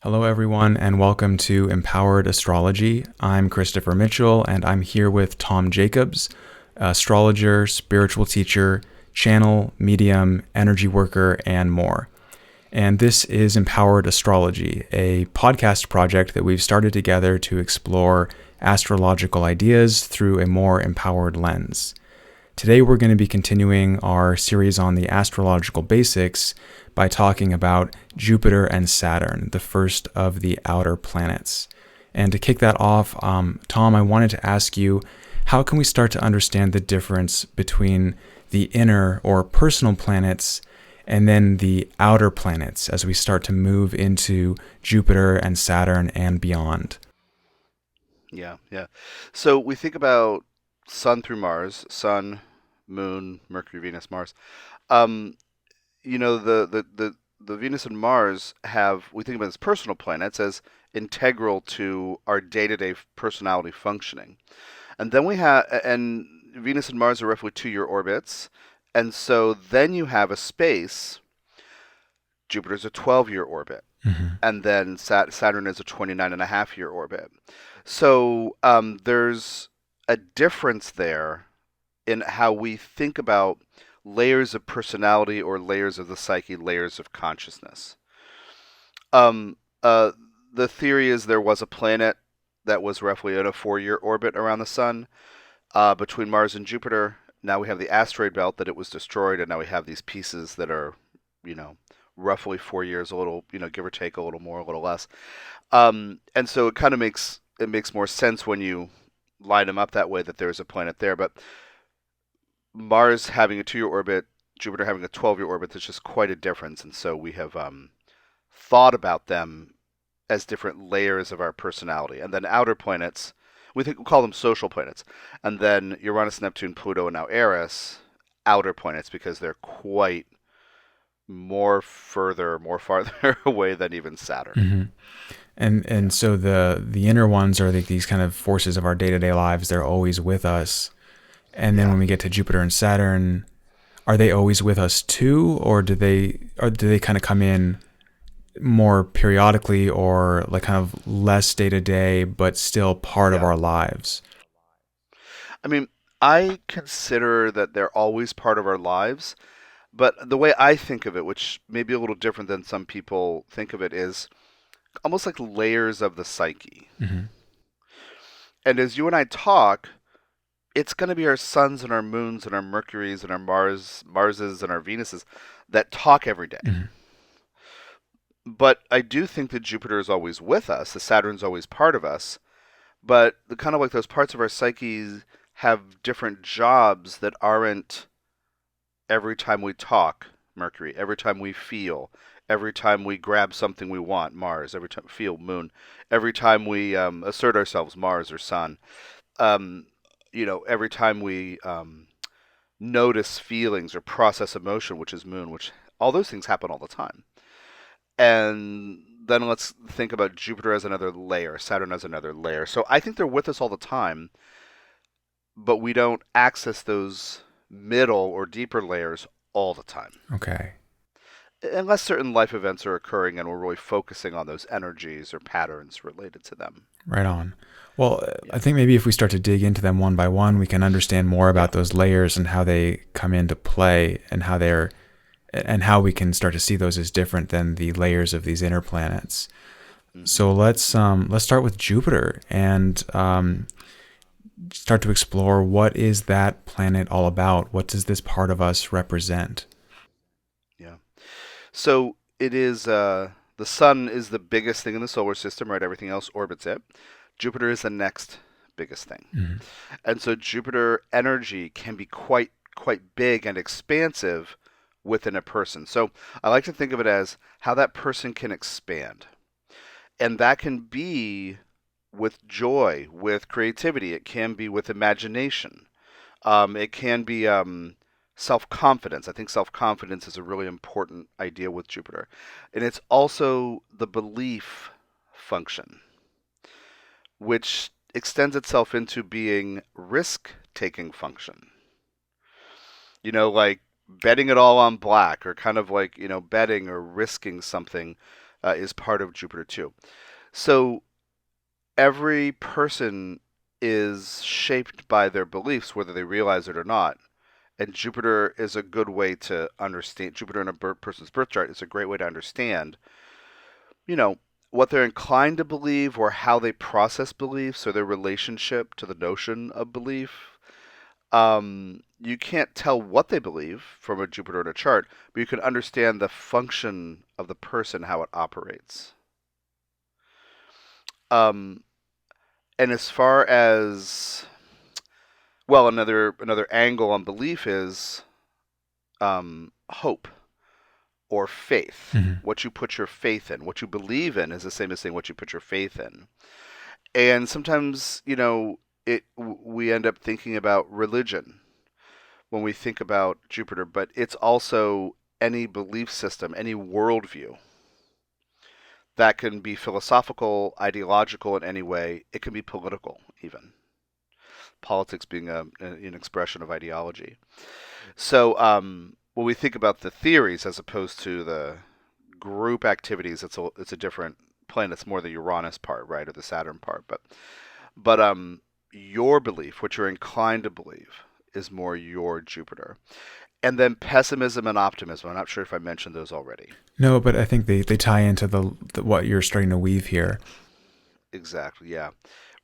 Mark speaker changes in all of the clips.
Speaker 1: Hello, everyone, and welcome to Empowered Astrology. I'm Christopher Mitchell, and I'm here with Tom Jacobs, astrologer, spiritual teacher, channel, medium, energy worker, and more. And this is Empowered Astrology, a podcast project that we've started together to explore astrological ideas through a more empowered lens. Today, we're going to be continuing our series on the astrological basics by talking about Jupiter and Saturn, the first of the outer planets. And to kick that off, Tom, I wanted to ask you, how can we start to understand the difference between the inner or personal planets and then the outer planets as we start to move into Jupiter and Saturn and beyond?
Speaker 2: Yeah. So we think about Sun through Mars, Sun, Moon, Mercury, Venus, Mars. Um, the Venus and Mars have we think about as personal planets as integral to our day-to-day personality functioning. And then we have and Venus and Mars are roughly 2-year orbits. And so then you have a space. Jupiter's a 12-year orbit.
Speaker 1: Mm-hmm.
Speaker 2: And then Saturn is a 29.5-year orbit. So there's a difference there in how we think about layers of personality or layers of the psyche, layers of consciousness. Um, uh, the theory is there was a planet that was roughly in a 4-year orbit around the sun between Mars and Jupiter. Now we have the asteroid belt that it was destroyed, and now we have these pieces that are, you know, roughly 4 years, a little, give or take, a little more, a little less. And so it makes more sense when you line them up that way that there's a planet there. But Mars having a 2-year orbit, Jupiter having a 12-year orbit, there's just quite a difference. And so we have thought about them as different layers of our personality. And then outer planets, we call them social planets. And then Uranus, Neptune, Pluto, and now Eris, outer planets because they're quite more farther away than even Saturn.
Speaker 1: Mm-hmm. And
Speaker 2: Yeah.
Speaker 1: so the inner ones are these kind of forces of our day-to-day lives. They're always with us. And then
Speaker 2: Yeah.
Speaker 1: when we get to Jupiter and Saturn, are they always with us too, or do they kind of come in more periodically, or like kind of less day to day, but still part of
Speaker 2: Yeah.
Speaker 1: our lives?
Speaker 2: I mean, I consider that they're always part of our lives, but the way I think of it, which may be a little different than some people think of it, is almost like layers of the psyche.
Speaker 1: Mm-hmm.
Speaker 2: And as you and I talk, it's going to be our suns and our moons and our Mercuries and our Marses and our Venuses that talk every day.
Speaker 1: Mm-hmm.
Speaker 2: But I do think that Jupiter is always with us. The Saturn's always part of us. But the kind of like those parts of our psyches have different jobs that aren't every time we talk, Mercury, every time we feel, every time we grab something we want, Mars, every time we feel, Moon, every time we assert ourselves, Mars or Sun, um, every time we notice feelings or process emotion, which is Moon, which all those things happen all the time. And then let's think about Jupiter as another layer, Saturn as another layer. So I think they're with us all the time, but we don't access those middle or deeper layers all the time.
Speaker 1: Okay.
Speaker 2: Unless certain life events are occurring and we're really focusing on those energies or patterns related to them.
Speaker 1: Right on. Well, I
Speaker 2: Yeah.
Speaker 1: think maybe if we start to dig into them one by one, we can understand more
Speaker 2: Yeah.
Speaker 1: about those layers and how they come into play, and how we can start to see those as different than the layers of these inner planets.
Speaker 2: Hmm.
Speaker 1: So let's start with Jupiter and start to explore, what is that planet all about? What does this part of us represent?
Speaker 2: Yeah. So it is the sun is the biggest thing in the solar system, right? Everything else orbits it. Jupiter is the next biggest thing.
Speaker 1: Mhm.
Speaker 2: And so Jupiter energy can be quite big and expansive within a person. So I like to think of it as how that person can expand. And that can be with joy, with creativity. It can be with imagination. It can be self confidence. I think self confidence is a really important idea with Jupiter. And it's also the belief function, which extends itself into being risk taking function. Like betting it all on black, or kind of like, betting or risking something is part of Jupiter too. So every person is shaped by their beliefs, whether they realize it or not. And Jupiter is a good way to understand. Jupiter in a person's birth chart is a great way to understand, you know, what they're inclined to believe or how they process beliefs or their relationship to the notion of belief. You can't tell what they believe from a Jupiter in a chart, but you can understand the function of the person, how it operates. Um, and as far as well, another angle on belief is hope or faith.
Speaker 1: Mm-hmm.
Speaker 2: What you put your faith in, what you believe in, is the same as saying what you put your faith in. And sometimes, we end up thinking about religion when we think about Jupiter, but it's also any belief system, any worldview that can be philosophical, ideological in any way. It can be political, even. Politics being an expression of ideology. So when we think about the theories as opposed to the group activities, it's a different plane. It's more the Uranus part, right, or the Saturn part. But your belief, what you're inclined to believe, is more your Jupiter. And then pessimism and optimism. I'm not sure if I mentioned those already.
Speaker 1: No, but I think they tie into the what you're starting to weave here.
Speaker 2: Exactly, yeah.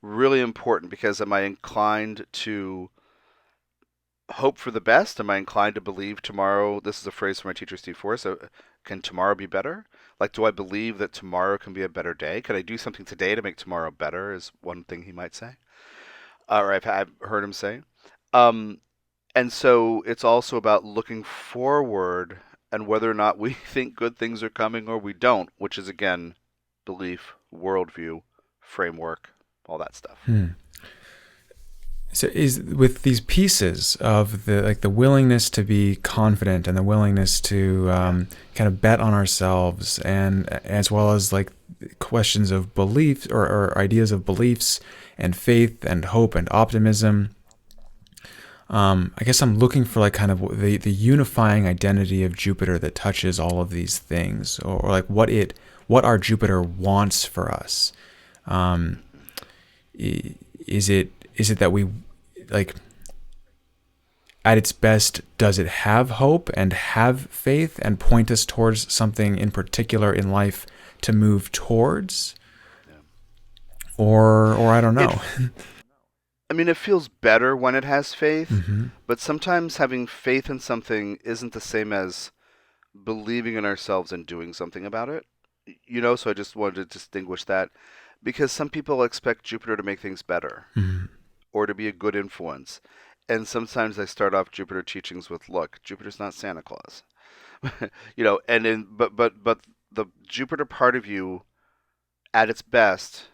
Speaker 2: Really important, because am I inclined to hope for the best? Am I inclined to believe tomorrow? This is a phrase from my teacher, Steve Forrest. Can tomorrow be better? Like, do I believe that tomorrow can be a better day? Could I do something today to make tomorrow better? Is one thing he might say, or I've heard him say. Um, and so it's also about looking forward and whether or not we think good things are coming or we don't, which is again belief, worldview, framework, all that stuff.
Speaker 1: So is with these pieces of the willingness to be confident and the willingness to kind of bet on ourselves, and as well as like questions of belief or ideas of beliefs and faith and hope and optimism. I guess I'm looking for like kind of the unifying identity of Jupiter that touches all of these things, or like what our Jupiter wants for us. Is it that we, like, at its best, does it have hope and have faith and point us towards something in particular in life to move towards?
Speaker 2: Yeah.
Speaker 1: Or I don't know.
Speaker 2: It feels better when it has faith,
Speaker 1: Mm-hmm.
Speaker 2: but sometimes having faith in something isn't the same as believing in ourselves and doing something about it. So I just wanted to distinguish that, because some people expect Jupiter to make things better.
Speaker 1: Mm-hmm.
Speaker 2: Or to be a good influence. And sometimes I start off Jupiter teachings with, look, Jupiter's not Santa Claus. But the Jupiter part of you at its best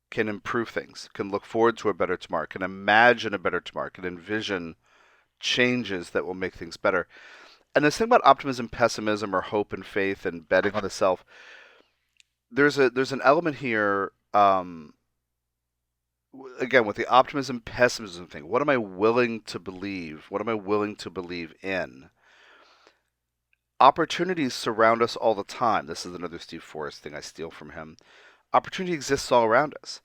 Speaker 2: can improve things, can look forward to a better tomorrow, can imagine a better tomorrow, can envision changes that will make things better. And this thing about optimism, pessimism, or hope and faith and betting on the self, there's an element here, again, with the optimism pessimism thing. What am I willing to believe? What am I willing to believe in? Opportunities surround us all the time. This is another Steve Forrest thing I steal from him. Opportunity exists all around us.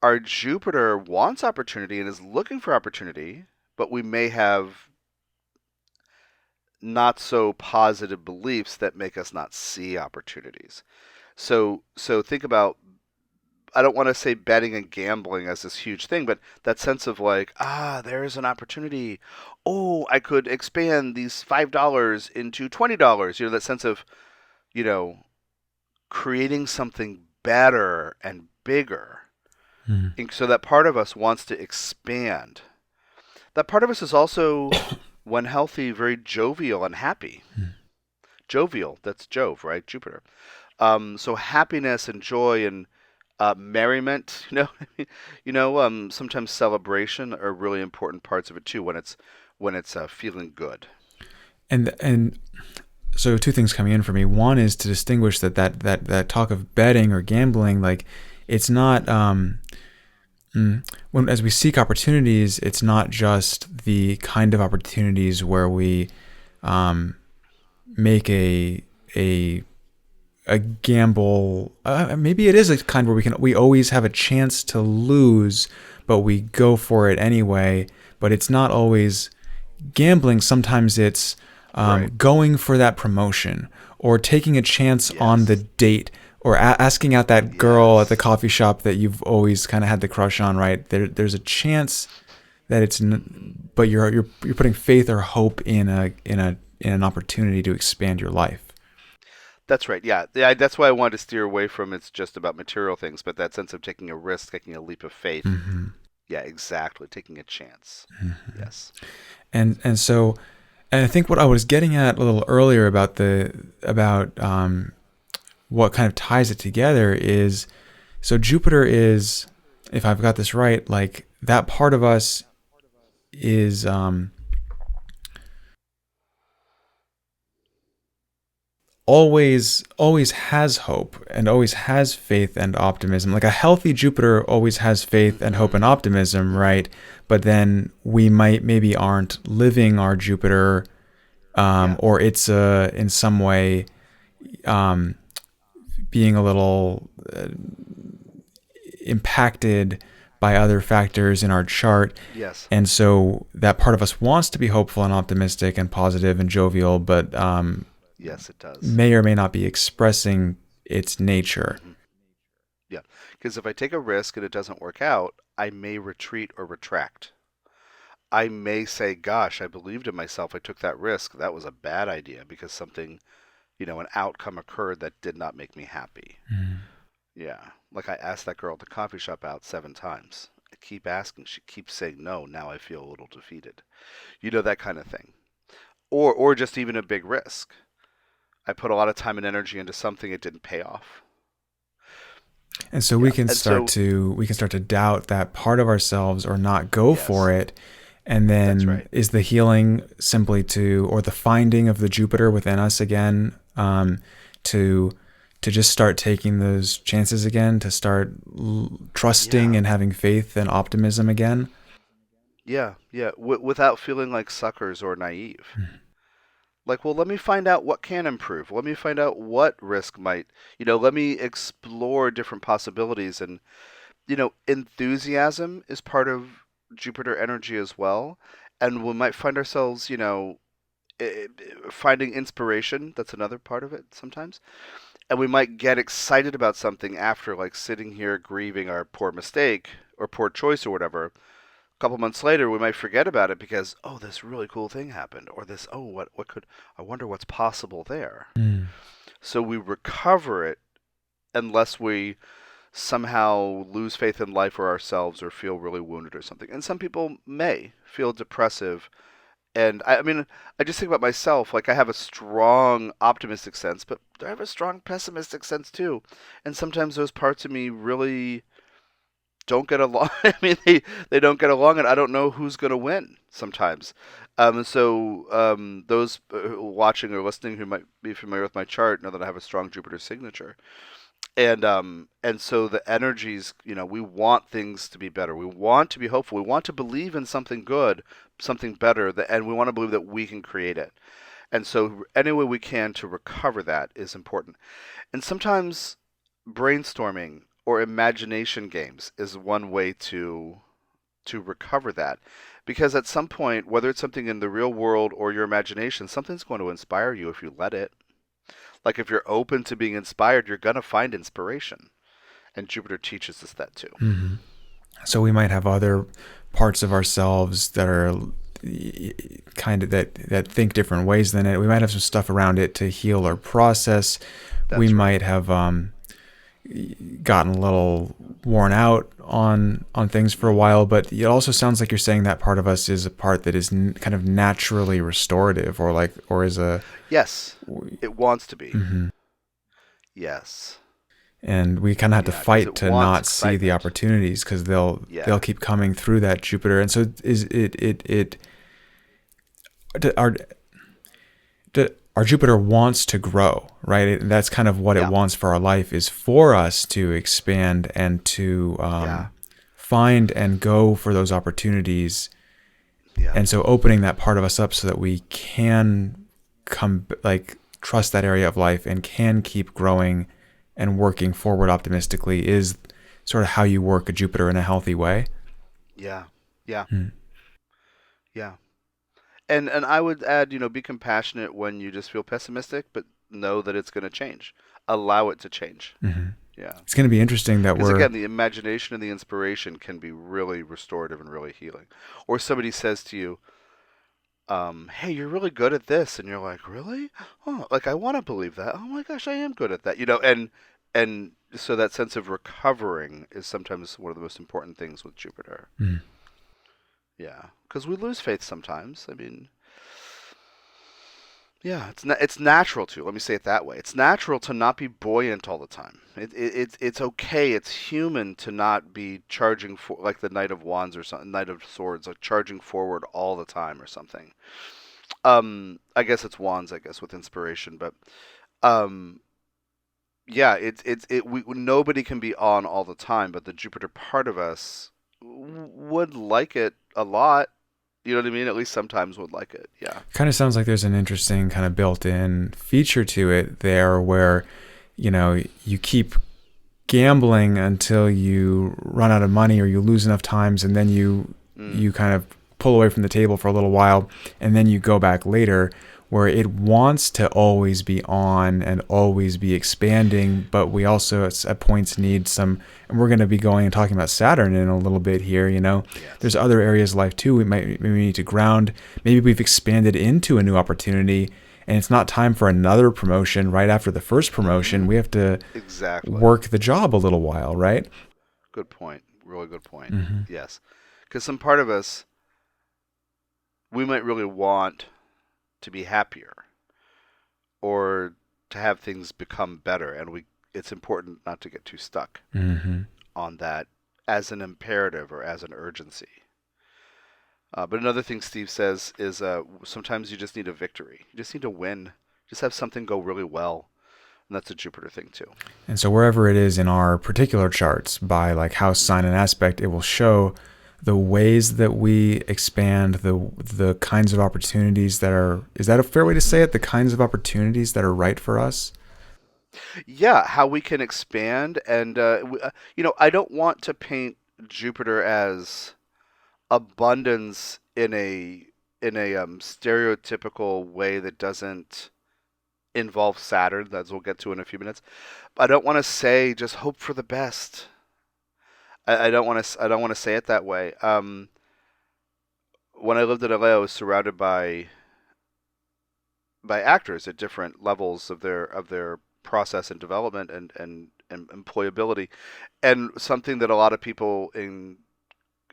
Speaker 2: Our Jupiter wants opportunity and is looking for opportunity, but we may have not so positive beliefs that make us not see opportunities. So think about, I don't want to say betting and gambling as this huge thing, but that sense of like, there's an opportunity. Oh, I could expand these $5 into $20. That sense of, creating something better and bigger.
Speaker 1: Mm-hmm.
Speaker 2: And so that part of us wants to expand. That part of us is also, when healthy, very jovial and happy.
Speaker 1: Mm-hmm.
Speaker 2: Jovial, that's Jove, right? Jupiter. So happiness and joy and merriment, sometimes celebration are really important parts of it too, when it's feeling good.
Speaker 1: And so two things coming in for me. One is to distinguish that talk of betting or gambling, like it's not when as we seek opportunities, it's not just the kind of opportunities where we make a a gamble. Maybe it is a kind where we always have a chance to lose, but we go for it anyway. But it's not always gambling. Sometimes it's
Speaker 2: Right.
Speaker 1: going for that promotion or taking a chance on the
Speaker 2: Yes.
Speaker 1: date or asking out that girl at the
Speaker 2: Yes.
Speaker 1: coffee shop that you've always kind of had the crush on. Right there's a chance that but you're putting faith or hope in an opportunity to expand your life.
Speaker 2: That's right. Yeah. Yeah. That's why I wanted to steer away from it's just about material things, but that sense of taking a risk, taking a leap of faith.
Speaker 1: Hmm.
Speaker 2: Yeah, exactly. Taking a chance. Yes.
Speaker 1: And I think what I was getting at a little earlier about what kind of ties it together is, so Jupiter is, if I've got this right, like that part of us is always has hope and always has faith and optimism. Like a healthy Jupiter always has faith and hope
Speaker 2: Mm-hmm.
Speaker 1: and optimism,
Speaker 2: Mm-hmm.
Speaker 1: right? But then we maybe aren't living our Jupiter,
Speaker 2: Yeah.
Speaker 1: or it's in some way um, being a little impacted by other factors in our chart.
Speaker 2: Yes.
Speaker 1: And so that part of us wants to be hopeful and optimistic and positive and jovial, but
Speaker 2: Yes, it does.
Speaker 1: may or may not be expressing its nature.
Speaker 2: Mm-hmm. Yeah. Because if I take a risk and it doesn't work out, I may retreat or retract. I may say, gosh, I believed in myself. I took that risk. That was a bad idea because something, an outcome occurred that did not make me happy.
Speaker 1: Mm.
Speaker 2: Yeah. Like I asked that girl at the coffee shop out 7 times. I keep asking. She keeps saying no. Now I feel a little defeated. That kind of thing. Or just even a big risk. I put a lot of time and energy into something, it didn't pay off.
Speaker 1: And so
Speaker 2: Yeah. And so,
Speaker 1: we can start to doubt that part of ourselves or not go for
Speaker 2: yes,
Speaker 1: it. And
Speaker 2: that's
Speaker 1: then
Speaker 2: right.
Speaker 1: is the healing simply or the finding of the Jupiter within us again, to just start taking those chances again, to start trusting
Speaker 2: Yeah.
Speaker 1: and having faith and optimism again.
Speaker 2: Yeah. Yeah. Without feeling like suckers or naive. Like, well, let me find out what can improve. Let me find out what risk might, let me explore different possibilities. And, enthusiasm is part of Jupiter energy as well. And we might find ourselves, finding inspiration. That's another part of it sometimes. And we might get excited about something after, like sitting here grieving our poor mistake or poor choice or whatever. A couple months later, we might forget about it because, oh, this really cool thing happened, or this, oh, what could, I wonder what's possible there.
Speaker 1: Mm.
Speaker 2: So we recover it unless we somehow lose faith in life or ourselves or feel really wounded or something. And some people may feel depressive. And I mean, I just think about myself. Like, I have a strong optimistic sense, but I have a strong pessimistic sense too. And sometimes those parts of me really don't get along. I mean, they don't get along, and I don't know who's going to win sometimes. Those watching or listening who might be familiar with my chart know that I have a strong Jupiter signature. And so the energies, we want things to be better. We want to be hopeful. We want to believe in something good, something better, and we want to believe that we can create it. And so any way we can to recover that is important. And sometimes brainstorming or imagination games is one way to recover that. Because at some point, whether it's something in the real world or your imagination, something's going to inspire you if you let it. Like if you're open to being inspired, you're going to find inspiration. And Jupiter teaches us that too.
Speaker 1: Hmm. So we might have other parts of ourselves that are kind of that think different ways than it. We might have some stuff around it to heal or process. We
Speaker 2: That's right.
Speaker 1: might have gotten a little worn out on things for a while, but it also sounds like you're saying that part of us is a part that is kind of naturally restorative, or is a.
Speaker 2: Yes, it wants to be.
Speaker 1: Mhm.
Speaker 2: Yes.
Speaker 1: And we kind of have to
Speaker 2: Yeah, because
Speaker 1: fight
Speaker 2: it
Speaker 1: to
Speaker 2: wants
Speaker 1: not see the
Speaker 2: excitement.
Speaker 1: opportunities because they'll
Speaker 2: Yeah.
Speaker 1: keep coming through that Jupiter. And so is our our Jupiter wants to grow, right? That's kind of what it
Speaker 2: Yeah.
Speaker 1: wants for our life, is for us to expand and to
Speaker 2: Yeah.
Speaker 1: find and go for those opportunities.
Speaker 2: Yeah.
Speaker 1: And so opening that part of us up so that we can come, like, trust that area of life and can keep growing and working forward optimistically is sort of how you work a Jupiter in a healthy way.
Speaker 2: Yeah. Yeah.
Speaker 1: Hmm.
Speaker 2: Yeah. And I would add, be compassionate when you just feel pessimistic, but know that it's going to change. Allow it to change.
Speaker 1: Hmm.
Speaker 2: Yeah.
Speaker 1: It's going to be interesting that
Speaker 2: Because
Speaker 1: we're.
Speaker 2: again, the imagination and the inspiration can be really restorative and really healing. Or somebody says to you, hey, you're really good at this, and you're like, really? Oh, like I want to believe that. Oh my gosh, I am good at that. And so that sense of recovering is sometimes one of the most important things with Jupiter.
Speaker 1: Hmm.
Speaker 2: Yeah, because we lose faith sometimes. I mean, yeah, it's natural to. Let me say it that way. It's natural to not be buoyant all the time. It's okay. It's human to not be charging for like the Knight of Wands or something, Knight of Swords, like charging forward all the time or something. I guess it's Wands, I guess, with inspiration, but um, yeah, we nobody can be on all the time, but the Jupiter part of us would like it a lot. You know what I mean? At least sometimes would like it. Yeah.
Speaker 1: Kind of sounds like there's an interesting kind of built-in feature to it there where, you keep gambling until you run out of money or you lose enough times, and then you kind of pull away from the table for a little while, and then you go back later, where it wants to always be on and always be expanding, but we also at points need some, and we're going to be going and talking about Saturn in a little bit here.
Speaker 2: Yes.
Speaker 1: There's other areas of life too. We need to ground. Maybe we've expanded into a new opportunity, and it's not time for another promotion right after the first promotion. We have to
Speaker 2: Exactly.
Speaker 1: work the job a little while, right?
Speaker 2: Good point. Really good point.
Speaker 1: Mm-hmm.
Speaker 2: Yes. Because some part of us, we might really want to be happier or to have things become better, and it's important not to get too stuck
Speaker 1: Mm-hmm.
Speaker 2: on that as an imperative or as an urgency. But another thing Steve says is sometimes you just need a victory. You just need to win. Just have something go really well. And that's a Jupiter thing too.
Speaker 1: And so wherever it is in our particular charts, by like house, sign, and aspect, it will show the ways that we expand, the kinds of opportunities that are. Is that a fair way to say it? The kinds of opportunities that are right for us.
Speaker 2: Yeah, how we can expand. And, I don't want to paint Jupiter as abundance in a stereotypical way that doesn't involve Saturn, as we'll get to in a few minutes. I don't want to say just hope for the best. I don't want to. I don't want to say it that way. When I lived in LA, I was surrounded by actors at different levels of their process and development and employability, and something that a lot of people in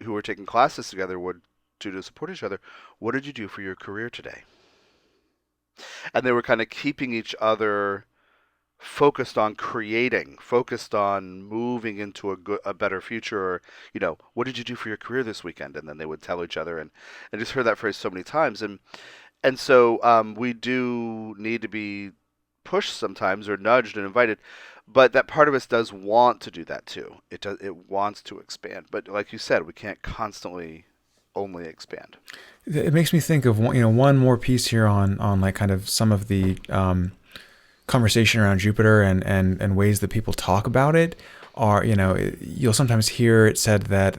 Speaker 2: who were taking classes together would do to support each other. What did you do for your career today? And they were kind of keeping each other focused on creating, focused on moving into a better future, or what did you do for your career this weekend? And then they would tell each other, and I just heard that phrase so many times, and so we do need to be pushed sometimes or nudged and invited, but that part of us does want to do that too. It wants to expand, but like you said, we can't constantly only expand.
Speaker 1: It makes me think of one more piece here on like kind of some of the conversation around Jupiter and ways that people talk about it are, you'll sometimes hear it said that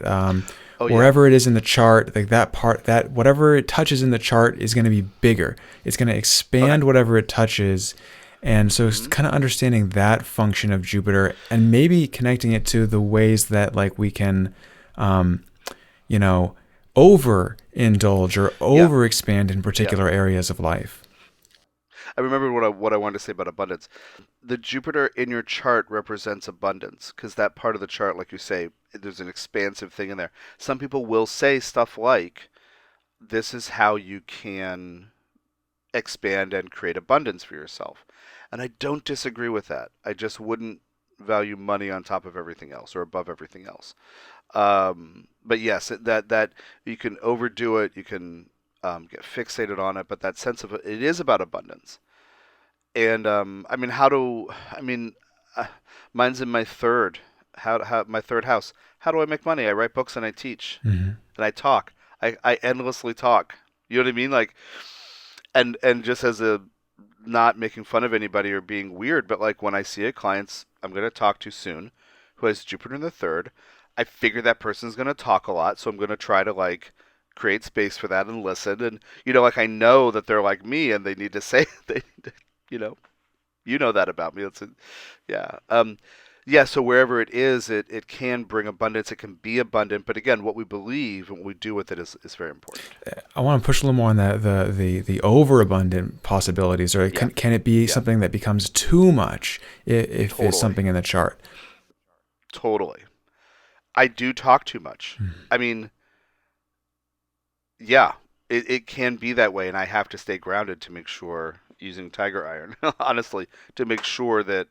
Speaker 2: Oh yeah.
Speaker 1: wherever it is in the chart, like that part, that whatever it touches in the chart is going to be bigger. It's going to expand
Speaker 2: Okay.
Speaker 1: whatever it touches. And so it's
Speaker 2: Hmm.
Speaker 1: kind of understanding that function of Jupiter and maybe connecting it to the ways that like we can, um, overindulge or
Speaker 2: Yeah.
Speaker 1: overexpand in
Speaker 2: Yeah.
Speaker 1: particular areas of life.
Speaker 2: I remember what I wanted to say about abundance. The Jupiter in your chart represents abundance because that part of the chart, like you say, there's an expansive thing in there. Some people will say stuff like, "This is how you can expand and create abundance for yourself," and I don't disagree with that. I just wouldn't value money on top of everything else or above everything else. But yes, that you can overdo it, you can get fixated on it, but that sense of it is about abundance. And I mean, I mean, uh, mine's in my third, my third house. How do I make money? I write books and I teach
Speaker 1: Mm-hmm.
Speaker 2: and I talk. I endlessly talk. You know what I mean? Like, and just as a not making fun of anybody or being weird, but like when I see a client I'm going to talk to soon who has Jupiter in the third, I figure that person's going to talk a lot, so I'm going to try to like create space for that and listen. And like I know that they're like me and they need to say they, you know, that about me. Yeah. Yeah, so wherever it is, it can bring abundance. It can be abundant, but again, what we believe and what we do with it is very important.
Speaker 1: I want to push a little more on that the overabundant possibilities, or
Speaker 2: Yeah.
Speaker 1: can it be
Speaker 2: Yeah.
Speaker 1: something that becomes too much if
Speaker 2: Totally.
Speaker 1: it's something in the chart?
Speaker 2: Totally. I do talk too much. I mean, yeah, it can be that way, and I have to stay grounded to make sure, using Tiger Iron, honestly, to make sure that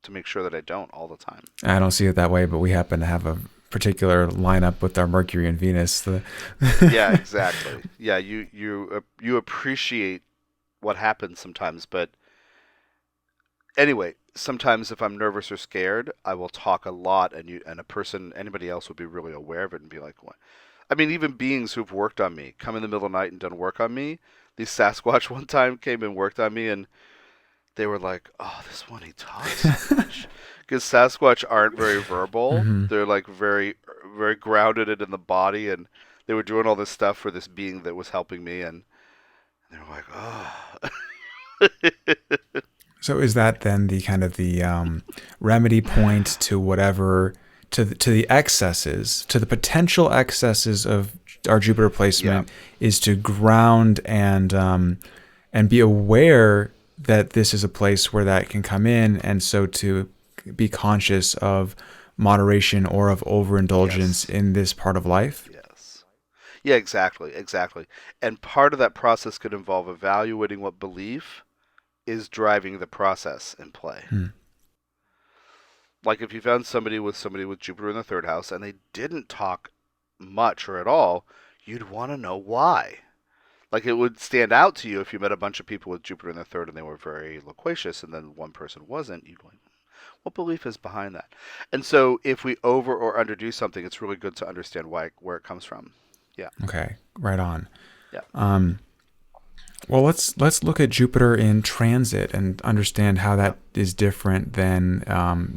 Speaker 2: I don't all the time.
Speaker 1: I don't see it that way, but we happen to have a particular lineup with our Mercury and Venus.
Speaker 2: Yeah, exactly. Yeah, you appreciate what happens sometimes, but anyway, sometimes if I'm nervous or scared, I will talk a lot, and anybody else would be really aware of it and be like, "What?" I mean, even beings who've worked on me come in the middle of the night and done work on me. These Sasquatch one time came and worked on me, and they were like, "Oh, this one, he talks so much." Because Sasquatch aren't very verbal.
Speaker 1: Mm-hmm.
Speaker 2: They're like very, very grounded in the body, and they were doing all this stuff for this being that was helping me, and they were like, "Oh."
Speaker 1: So is that then the kind of the remedy point to whatever, to the excesses, to the potential excesses of our Jupiter placement, is to ground and be aware that this is a place where that can come in, and so to be conscious of moderation or of overindulgence in this part of life?
Speaker 2: Yes. Yeah, exactly, exactly. And part of that process could involve evaluating what belief is driving the process in play. Like if you found somebody with Jupiter in the third house and they didn't talk much or at all, you'd want to know why. Like it would stand out to you if you met a bunch of people with Jupiter in the third and they were very loquacious and then one person wasn't. You'd like, what belief is behind that? And so if we over or underdo something, it's really good to understand where it comes from. Yeah.
Speaker 1: Okay, right on.
Speaker 2: Yeah.
Speaker 1: Well, let's look at Jupiter in transit and understand how that is different than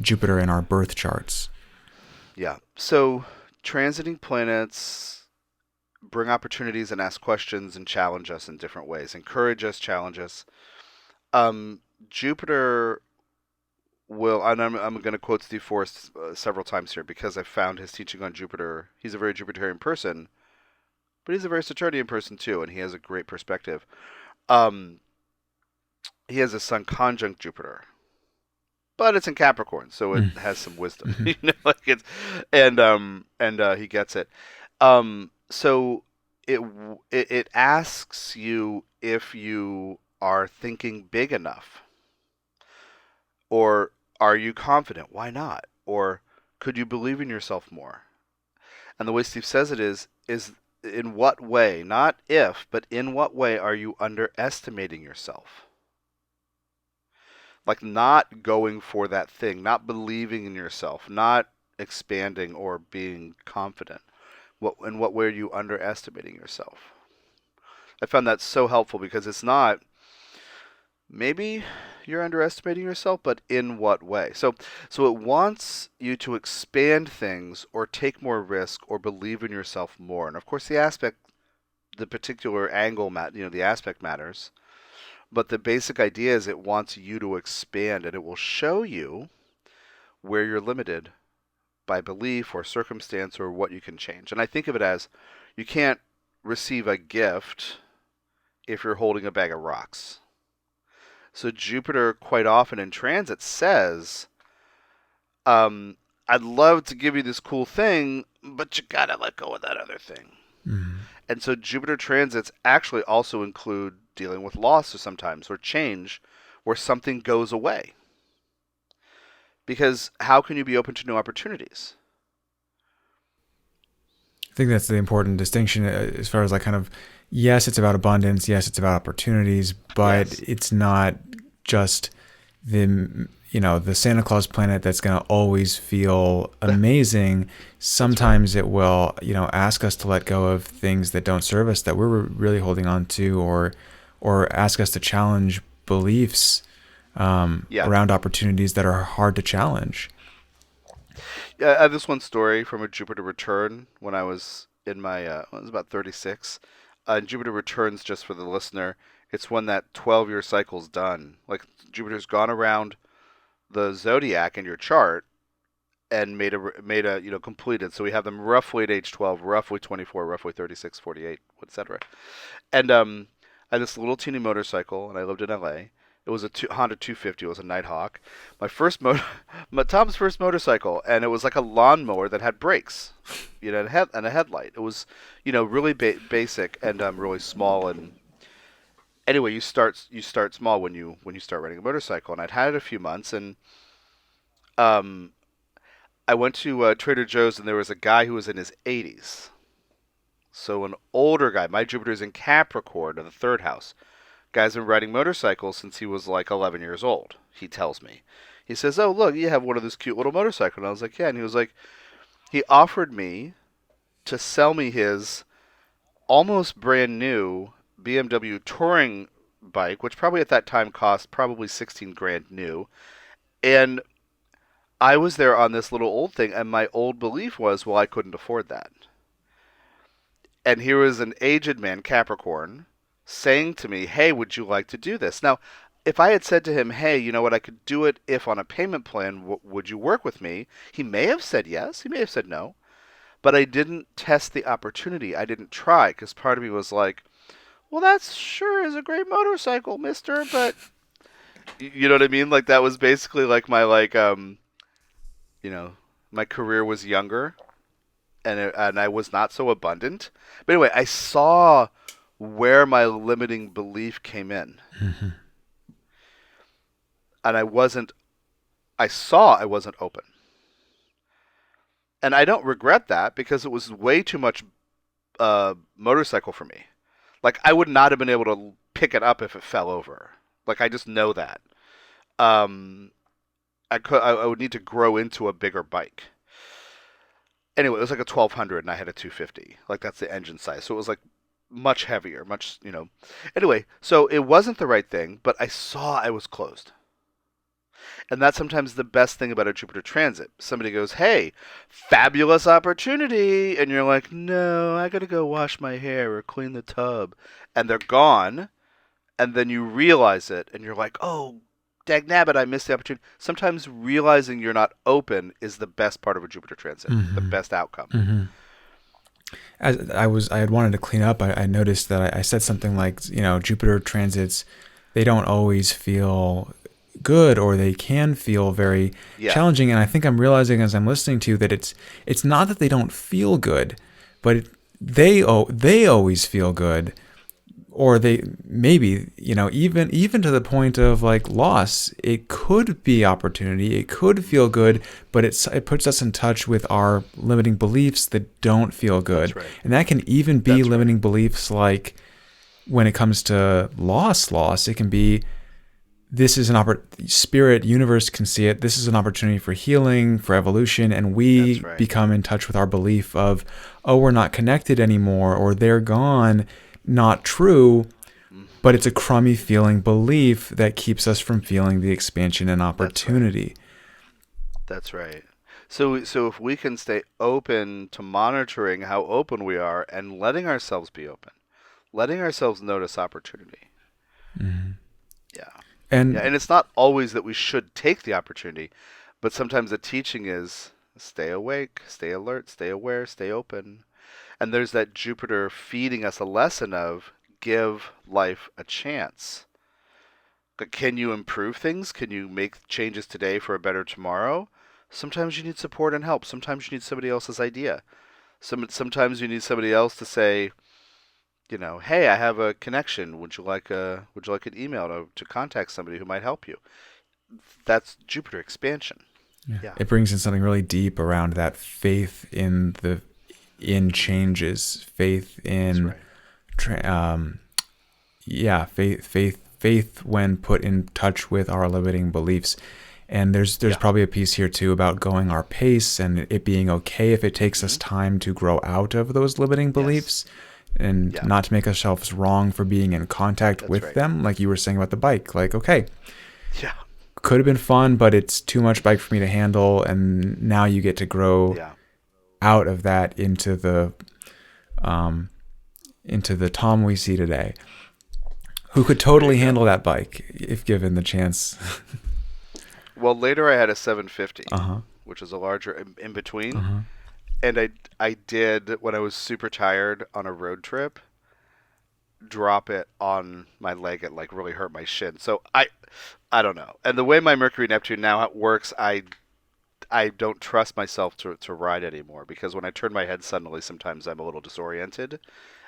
Speaker 1: Jupiter in our birth charts.
Speaker 2: Yeah. So transiting planets bring opportunities and ask questions and challenge us in different ways. Encourage us, challenge us. Jupiter will, and I'm going to quote Steve Forrest several times here because I found his teaching on Jupiter. He's a very Jupiterian person, but he's a very Saturnian person too, and he has a great perspective. He has a sun conjunct Jupiter, but it's in Capricorn, so it has some wisdom, like it's, and he gets it. So it asks you if you are thinking big enough, or are you confident? Why not? Or could you believe in yourself more? And the way Steve says it is in what way, not if, but in what way are you underestimating yourself? Like not going for that thing, not believing in yourself, not expanding or being confident. In what way are you underestimating yourself? I found that so helpful because it's not maybe you're underestimating yourself, but in what way? So it wants you to expand things or take more risk or believe in yourself more. And of course, the particular angle, the aspect matters. But the basic idea is it wants you to expand, and it will show you where you're limited by belief or circumstance or what you can change. And I think of it as you can't receive a gift if you're holding a bag of rocks. So Jupiter quite often in transit says, I'd love to give you this cool thing, but you gotta let go of that other thing.
Speaker 1: Mm-hmm.
Speaker 2: And so Jupiter transits actually also include dealing with loss or sometimes, or change, where something goes away. Because how can you be open to new opportunities?
Speaker 1: I think that's the important distinction as far as like kind of, yes, it's about abundance. Yes, it's about opportunities, but it's not just the Santa Claus planet that's going to always feel amazing. Sometimes it will, ask us to let go of things that don't serve us that we're really holding on to, or ask us to challenge beliefs
Speaker 2: Yeah.
Speaker 1: around opportunities that are hard to challenge.
Speaker 2: Yeah, I have this one story from a Jupiter return when I was in my, I was about 36. Jupiter returns, just for the listener, it's when that 12-year cycle's done. Like Jupiter's gone around the zodiac in your chart and made a completed. So we have them roughly at age 12, roughly 24, roughly 36, 48, etc. And I had this little teeny motorcycle, and I lived in LA. It was a Honda 250. It was a Nighthawk. My first Tom's first motorcycle, and it was like a lawnmower that had brakes, and a headlight. It was, really basic and really small. And anyway, you start small when you start riding a motorcycle. And I'd had it a few months, and um, I went to Trader Joe's, and there was a guy who was in his 80s. So an older guy. My Jupiter's in Capricorn in the third house. Guy's been riding motorcycles since he was like 11 years old, he tells me. He says, "Oh, look, you have one of those cute little motorcycles." And I was like, "Yeah." And he was like, he offered me to sell me his almost brand new BMW touring bike, which probably at that time cost probably 16 grand new. And I was there on this little old thing, and my old belief was, well, I couldn't afford that. And here was an aged man, Capricorn, saying to me, "Hey, would you like to do this?" Now, if I had said to him, "Hey, you know what, I could do it if on a payment plan, would you work with me?" He may have said yes, he may have said no, but I didn't test the opportunity. I didn't try, because part of me was like, well, that sure is a great motorcycle, mister, but you know what I mean? Like, that was basically like my career was younger, and I was not so abundant. But anyway, I saw where my limiting belief came in.
Speaker 1: Mm-hmm.
Speaker 2: And I saw I wasn't open. And I don't regret that, because it was way too much motorcycle for me. Like, I would not have been able to pick it up if it fell over. Like, I just know that. I would need to grow into a bigger bike. Anyway, it was like a 1200, and I had a 250. Like, that's the engine size. So it was like much heavier, Anyway, so it wasn't the right thing, but I saw I was closed. And that's sometimes the best thing about a Jupiter transit. Somebody goes, "Hey, fabulous opportunity." And you're like, "No, I got to go wash my hair or clean the tub." And they're gone. And then you realize it, and you're like, "Oh, dagnabbit, I missed the opportunity." Sometimes realizing you're not open is the best part of a Jupiter transit, the best outcome.
Speaker 1: Mm-hmm. As I had wanted to clean up, I noticed that I said something like, Jupiter transits, they don't always feel good, or they can feel very challenging. And I think I'm realizing as I'm listening to you that it's not that they don't feel good, but they always feel good. Or they maybe, even to the point of like loss, it could be opportunity, it could feel good, but it puts us in touch with our limiting beliefs that don't feel good.
Speaker 2: That's right.
Speaker 1: And that can even be
Speaker 2: That's
Speaker 1: limiting beliefs, like when it comes to loss, it can be, this is spirit, universe can see it, this is an opportunity for healing, for evolution, and we become in touch with our belief of, oh, we're not connected anymore, or they're gone. Not true, but it's a crummy feeling belief that keeps us from feeling the expansion and opportunity.
Speaker 2: That's right. So if we can stay open to monitoring how open we are and letting ourselves be open, letting ourselves notice opportunity.
Speaker 1: Mm-hmm.
Speaker 2: Yeah.
Speaker 1: And
Speaker 2: it's not always that we should take the opportunity, but sometimes the teaching is stay awake, stay alert, stay aware, stay open. And there's that Jupiter feeding us a lesson of give life a chance. Can you improve things? Can you make changes today for a better tomorrow? Sometimes you need support and help. Sometimes you need somebody else's idea. Sometimes you need somebody else to say, "Hey, I have a connection. Would you like an email to contact somebody who might help you?" That's Jupiter expansion. Yeah.
Speaker 1: It brings in something really deep around that faith in changes, faith in, faith when put in touch with our limiting beliefs. And there's probably a piece here too about going our pace and it being okay if it takes us time to grow out of those limiting beliefs. and
Speaker 2: Yeah,
Speaker 1: not to make ourselves wrong for being in contact
Speaker 2: that's
Speaker 1: with
Speaker 2: right.
Speaker 1: them. Like you were saying about the bike, like, okay,
Speaker 2: Yeah,
Speaker 1: could have been fun, but it's too much bike for me to handle. And now you get to grow
Speaker 2: yeah,
Speaker 1: out of that into the Tom we see today, who could
Speaker 2: there you
Speaker 1: totally
Speaker 2: go.
Speaker 1: handle that bike if given the chance.
Speaker 2: Well, later I had a 750,
Speaker 1: Uh-huh.
Speaker 2: which is a larger in between,
Speaker 1: Uh-huh.
Speaker 2: and I did when I was super tired on a road trip, drop it on my leg. It like really hurt my shin. So I don't know. And the way my Mercury Neptune now works, I don't trust myself to ride anymore because when I turn my head suddenly, sometimes I'm a little disoriented.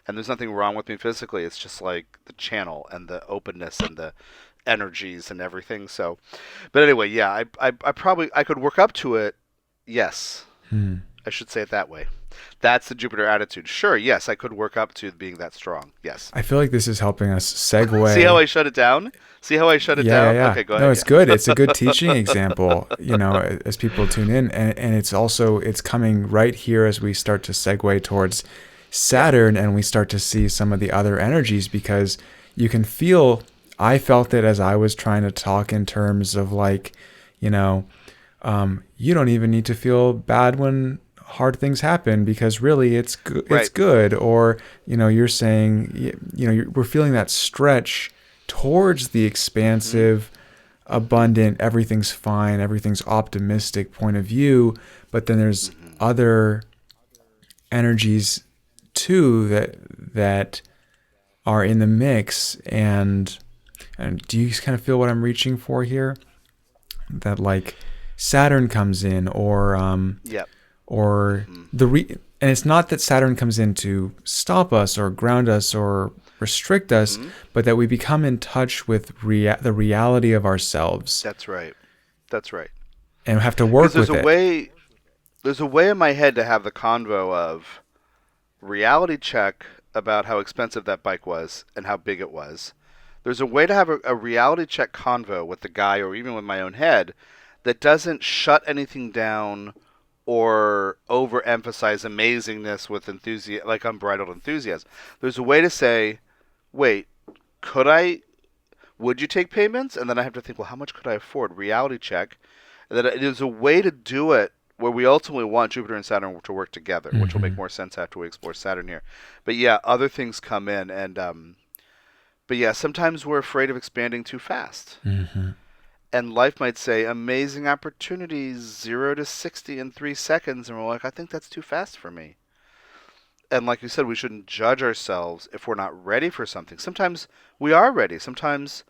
Speaker 2: And there's nothing wrong with me physically. It's just like the channel and the openness and the energies and everything. So, but anyway, yeah, I probably I could work up to it. Yes,
Speaker 1: Hmm.
Speaker 2: I should say it that way. That's the Jupiter attitude. Sure, yes, I could work up to being that strong. Yes.
Speaker 1: I feel like this is helping us
Speaker 2: See how
Speaker 1: segue.
Speaker 2: I shut it down? See how I shut it
Speaker 1: Yeah, yeah,
Speaker 2: down?
Speaker 1: yeah.
Speaker 2: Okay, go
Speaker 1: No,
Speaker 2: ahead.
Speaker 1: it's good. It's a good teaching
Speaker 2: Yeah.
Speaker 1: example, as people tune in. And it's also, it's coming right here as we start to segue towards
Speaker 2: Yeah.
Speaker 1: Saturn and we start to see some of the other energies because you can feel, I felt it as I was trying to talk in terms of like, you know, you don't even need to feel bad when hard things happen because really it's
Speaker 2: Right.
Speaker 1: good. Or, you're saying, we're feeling that stretch towards the
Speaker 2: Mm-hmm.
Speaker 1: expansive, abundant, everything's fine, everything's optimistic point of view. But then there's
Speaker 2: Mm-hmm.
Speaker 1: other energies too that are in the mix. And do you kind of feel what I'm reaching for here? That like Saturn comes in,
Speaker 2: Yep.
Speaker 1: or
Speaker 2: Mm-hmm.
Speaker 1: and it's not that Saturn comes in to stop us or ground us or restrict us,
Speaker 2: Mm-hmm.
Speaker 1: but that we become in touch with the reality of ourselves
Speaker 2: That's right. That's right.
Speaker 1: and have to
Speaker 2: Because
Speaker 1: work with it.
Speaker 2: there's a way in my head to have the convo of reality check about how expensive that bike was and how big it was. There's a way to have a reality check convo with the guy or even with my own head that doesn't shut anything down or overemphasize amazingness with enthusiasm, like unbridled enthusiasm. There's a way to say, wait, could I, would you take payments? And then I have to think, well, how much could I afford? Reality check. And then there's a way to do it where we ultimately want Jupiter and Saturn to work together, which will make
Speaker 1: Hmm.
Speaker 2: more sense after we explore Saturn here. But yeah, other things come in, and but yeah, sometimes we're afraid of expanding too fast.
Speaker 1: Hmm.
Speaker 2: And life might say amazing opportunities, 0 to 60 in 3 seconds, and we're like, I think that's too fast for me. And like you said, we shouldn't judge ourselves if we're not ready for something. Sometimes we are ready. Sometimes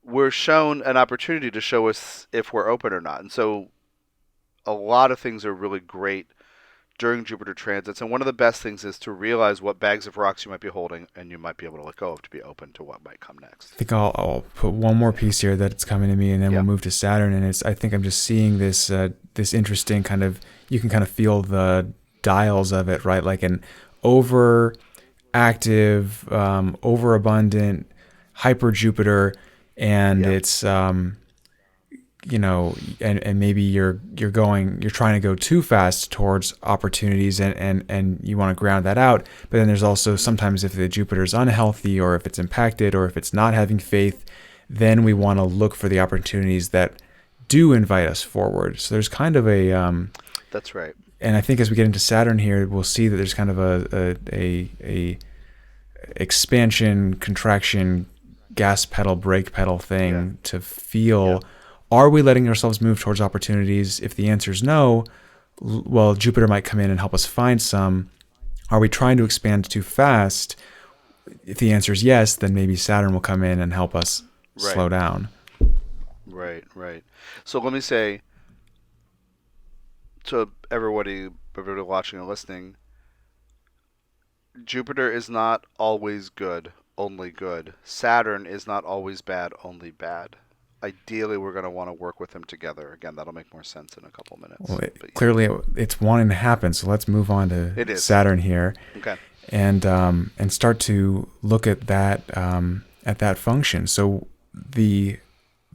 Speaker 2: we're shown an opportunity to show us if we're open or not. And so a lot of things are really great during Jupiter transits. And one of the best things is to realize what bags of rocks you might be holding and you might be able to let go of to be open to what might come
Speaker 1: I
Speaker 2: next.
Speaker 1: think I'll put one more
Speaker 2: Yeah.
Speaker 1: piece here that's coming to me, and then we'll
Speaker 2: Yeah.
Speaker 1: move to Saturn. And I think I'm just seeing this interesting kind of, you can kind of feel the dials of it, right? Like an overactive, overabundant, hyper Jupiter, and
Speaker 2: Yeah.
Speaker 1: it's and maybe you're trying to go too fast towards opportunities, and you want to ground that out. But then there's also
Speaker 2: Mm-hmm.
Speaker 1: sometimes if the Jupiter's unhealthy or if it's impacted or if it's not having faith, then we want to look for the opportunities that do invite us forward. So there's kind of
Speaker 2: That's right.
Speaker 1: and I think as we get into Saturn here, we'll see that there's kind of a expansion, contraction, gas pedal, brake pedal
Speaker 2: Yeah.
Speaker 1: thing to
Speaker 2: Yeah.
Speaker 1: feel, are we letting ourselves move towards opportunities? If the answer is no, well, Jupiter might come in and help us find some. Are we trying to expand too fast? If the answer is yes, then maybe Saturn will come in and help us
Speaker 2: Right.
Speaker 1: slow down.
Speaker 2: Right. Right. So let me say to everybody watching and listening, Jupiter is not always good, only good. Saturn is not always bad, only bad. Ideally, we're going to want to work with them together. Again, that'll make more sense in a couple
Speaker 1: Well,
Speaker 2: minutes. But yeah,
Speaker 1: clearly it's wanting to happen. So let's move on to
Speaker 2: it is.
Speaker 1: Saturn here,
Speaker 2: Okay.
Speaker 1: and start to look at that function. So the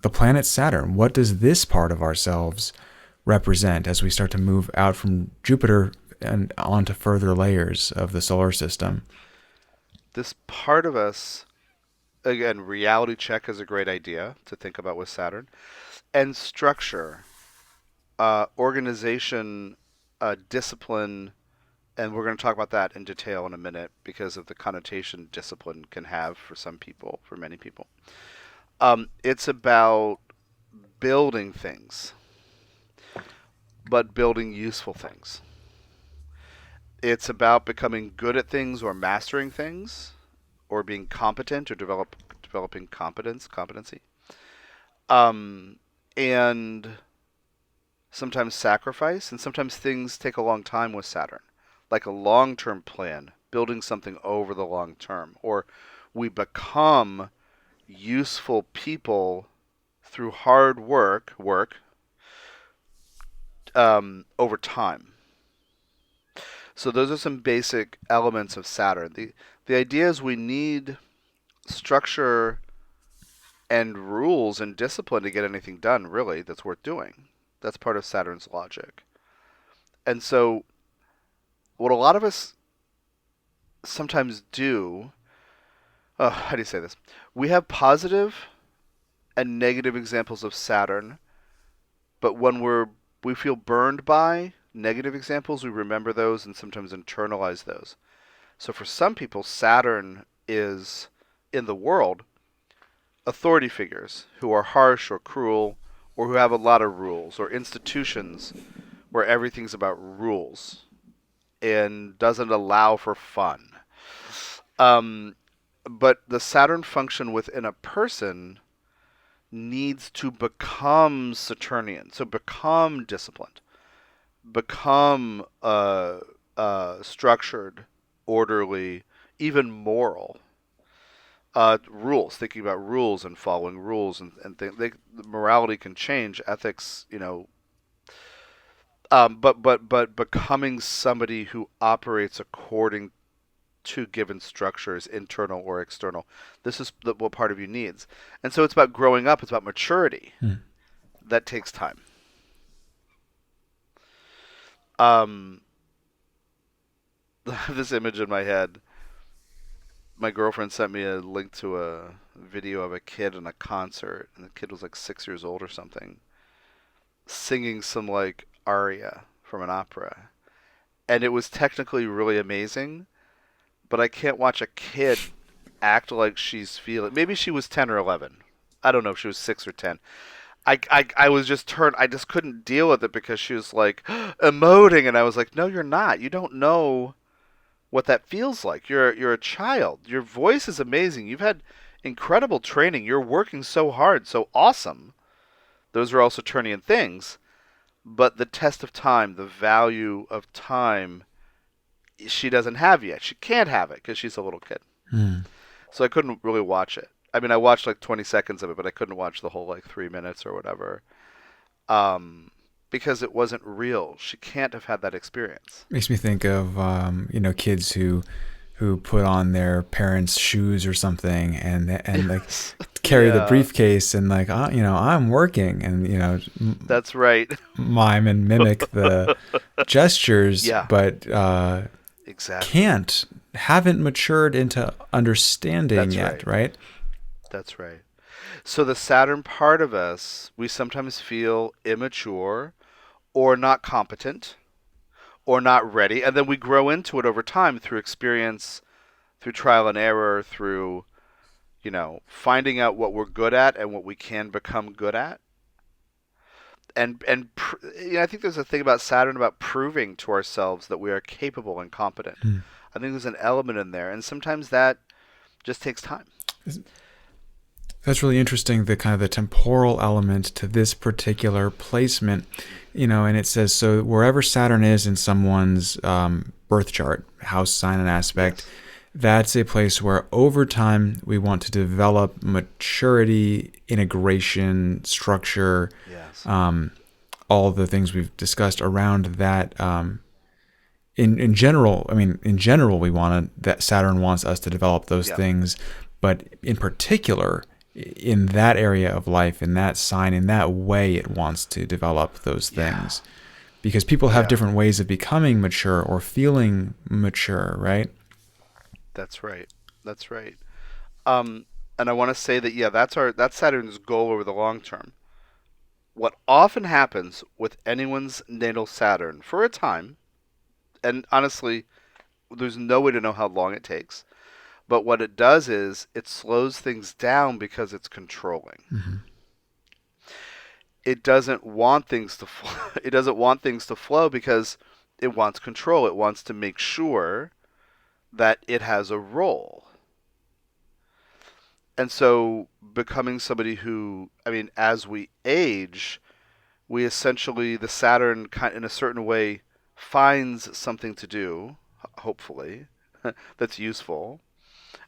Speaker 1: planet Saturn, what does this part of ourselves represent as we start to move out from Jupiter and onto further layers of the solar system?
Speaker 2: this part of us, again, reality check is a great idea to think about with Saturn, and structure, organization, discipline, and we're going to talk about that in detail in a minute because of the connotation discipline can have for some people, for many people. It's about building things, but building useful things. It's about becoming good at things or mastering things or being competent or developing competency. And sometimes sacrifice, and sometimes things take a long time with Saturn, like a long-term plan, building something over the long term, or we become useful people through hard work over time. So those are some basic elements of Saturn. The idea is we need structure and rules and discipline to get anything done, really, that's worth doing. That's part of Saturn's logic. And so what a lot of us sometimes do, how do you say this? We have positive and negative examples of Saturn, but when we feel burned by negative examples, we remember those and sometimes internalize those. So for some people, Saturn is, in the world, authority figures who are harsh or cruel or who have a lot of rules, or institutions where everything's about rules and doesn't allow for fun. But the Saturn function within a person needs to become Saturnian, so become disciplined, become structured, orderly, even moral. Rules, thinking about rules and following rules, and morality can change, ethics, but becoming somebody who operates according to given structures, internal or external. This is what part of you needs. And so it's about growing up, it's about maturity. That takes time. This image in my head, my girlfriend sent me a link to a video of a kid in a concert, and the kid was like 6 years old or something, singing some like aria from an opera. And it was technically really amazing, but I can't watch a kid act like she's feeling. Maybe she was 10 or 11. I don't know if she was 6 or 10. I was just turned. I just couldn't deal with it because she was like emoting, and I was like, no, you're not. You don't know what that feels like. You're a child. Your voice is amazing. You've had incredible training. You're working so hard, so awesome. Those are all Saturnian things. But the test of time, the value of time, she doesn't have yet. She can't have it because she's a little kid. So I couldn't really watch it. I mean, I watched like 20 seconds of it, but I couldn't watch the whole like 3 minutes or whatever. Because it wasn't real. She can't have had that experience.
Speaker 1: Makes me think of kids who put on their parents' shoes or something and like carry the briefcase and like I'm working and
Speaker 2: that's right,
Speaker 1: mime and mimic the gestures, but
Speaker 2: exactly
Speaker 1: haven't matured into understanding
Speaker 2: that's
Speaker 1: yet, right?
Speaker 2: That's right. So the Saturn part of us, we sometimes feel immature or not competent or not ready. And then we grow into it over time through experience, through trial and error, through, finding out what we're good at and what we can become good at. And I think there's a thing about Saturn about proving to ourselves that we are capable and competent. I think there's an element in there. And sometimes that just takes time.
Speaker 1: That's really interesting, the kind of the temporal element to this particular placement, and it says, so wherever Saturn is in someone's birth chart, house, sign, and aspect, that's a place where over time we want to develop maturity, integration, structure, all the things we've discussed around that. In general, we want that Saturn wants us to develop those things, but in particular, in that area of life, in that sign, in that way, it wants to develop those things. Because people have different ways of becoming mature or feeling mature, right?
Speaker 2: That's right. That's right. Um, and I want to say that yeah, that's Saturn's goal over the long term. What often happens with anyone's natal Saturn for a time, and honestly, there's no way to know how long it takes. But what it does is it slows things down because it's controlling.
Speaker 1: Hmm.
Speaker 2: It doesn't want things to it doesn't want things to flow because it wants control. It wants to make sure that it has a role. And so becoming somebody who, I mean, as we age, we essentially the Saturn kind in a certain way finds something to do, hopefully, that's useful.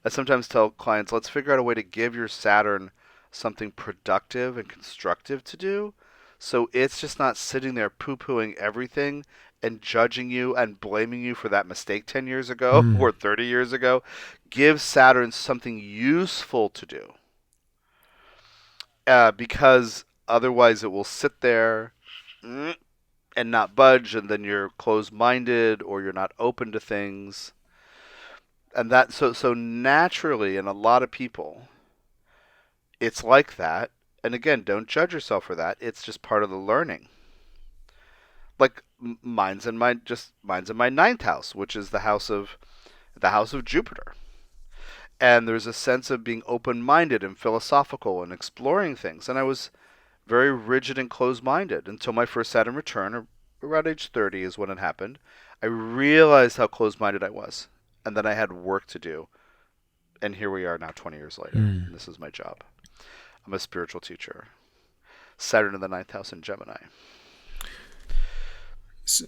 Speaker 2: I sometimes tell clients, let's figure out a way to give your Saturn something productive and constructive to do. So it's just not sitting there poo pooing everything and judging you and blaming you for that mistake 10 years ago
Speaker 1: Mm.
Speaker 2: or 30 years ago. Give Saturn something useful to do because otherwise it will sit there mm, and not budge, and then you're closed minded or you're not open to things. And that so naturally in a lot of people it's like that. And again, don't judge yourself for that. It's just part of the learning. Like mine's in my ninth house, which is the house of Jupiter. And there's a sense of being open-minded and philosophical and exploring things. And I was very rigid and closed-minded until my first Saturn return, around age 30 is when it happened. I realized how closed-minded I was, and then I had work to do. And here we are now, 20 years later,
Speaker 1: Mm.
Speaker 2: and this is my job. I'm a spiritual teacher. Saturn in the ninth house in Gemini.
Speaker 1: S-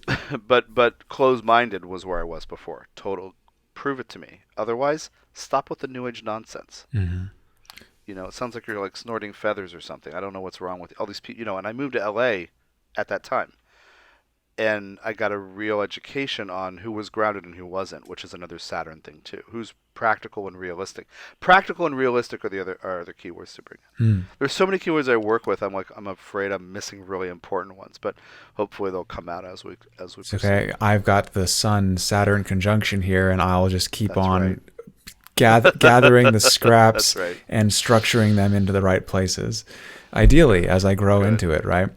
Speaker 2: But closed minded was where I was before. Total prove it to me. Otherwise, stop with the new age nonsense.
Speaker 1: mhm.
Speaker 2: You know, it sounds like you're like snorting feathers or something. I don't know what's wrong with all these people. You know, and I moved to LA at that time. And I got a real education on who was grounded and who wasn't, which is another Saturn thing too. Who's practical and realistic. Practical and realistic are the keywords to bring in.
Speaker 1: Mm.
Speaker 2: There's so many keywords I work with. I'm afraid I'm missing really important ones, but hopefully they'll come out as we
Speaker 1: It's okay.
Speaker 2: proceed.
Speaker 1: I've got the Sun Saturn conjunction here, and I'll just keep
Speaker 2: That's right.
Speaker 1: on gathering the
Speaker 2: That's
Speaker 1: scraps
Speaker 2: right.
Speaker 1: and structuring them into the right places, ideally as I grow
Speaker 2: Good.
Speaker 1: into it, right?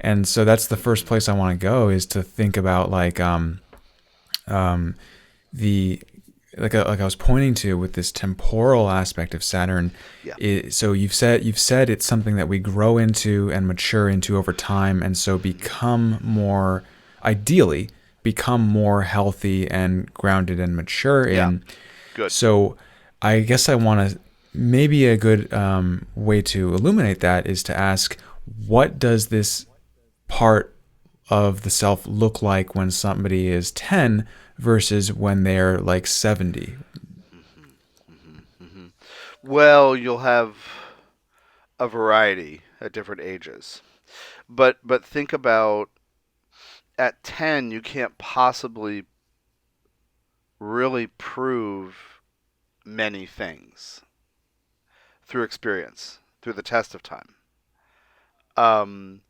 Speaker 1: And so that's the first place I want to go, is to think about like um, the like I was pointing to with this temporal aspect of Saturn.
Speaker 2: Yeah.
Speaker 1: So you've said it's something that we grow into and mature into over time, and so become more, ideally become more healthy and grounded and mature
Speaker 2: Yeah.
Speaker 1: in.
Speaker 2: Good.
Speaker 1: So I guess I want to, maybe a good way to illuminate that is to ask, what does this part of the self look like when somebody is 10 versus when they're like 70?
Speaker 2: Well, you'll have a variety at different ages, but think about at 10 you can't possibly really prove many things through experience, through the test of time. Um,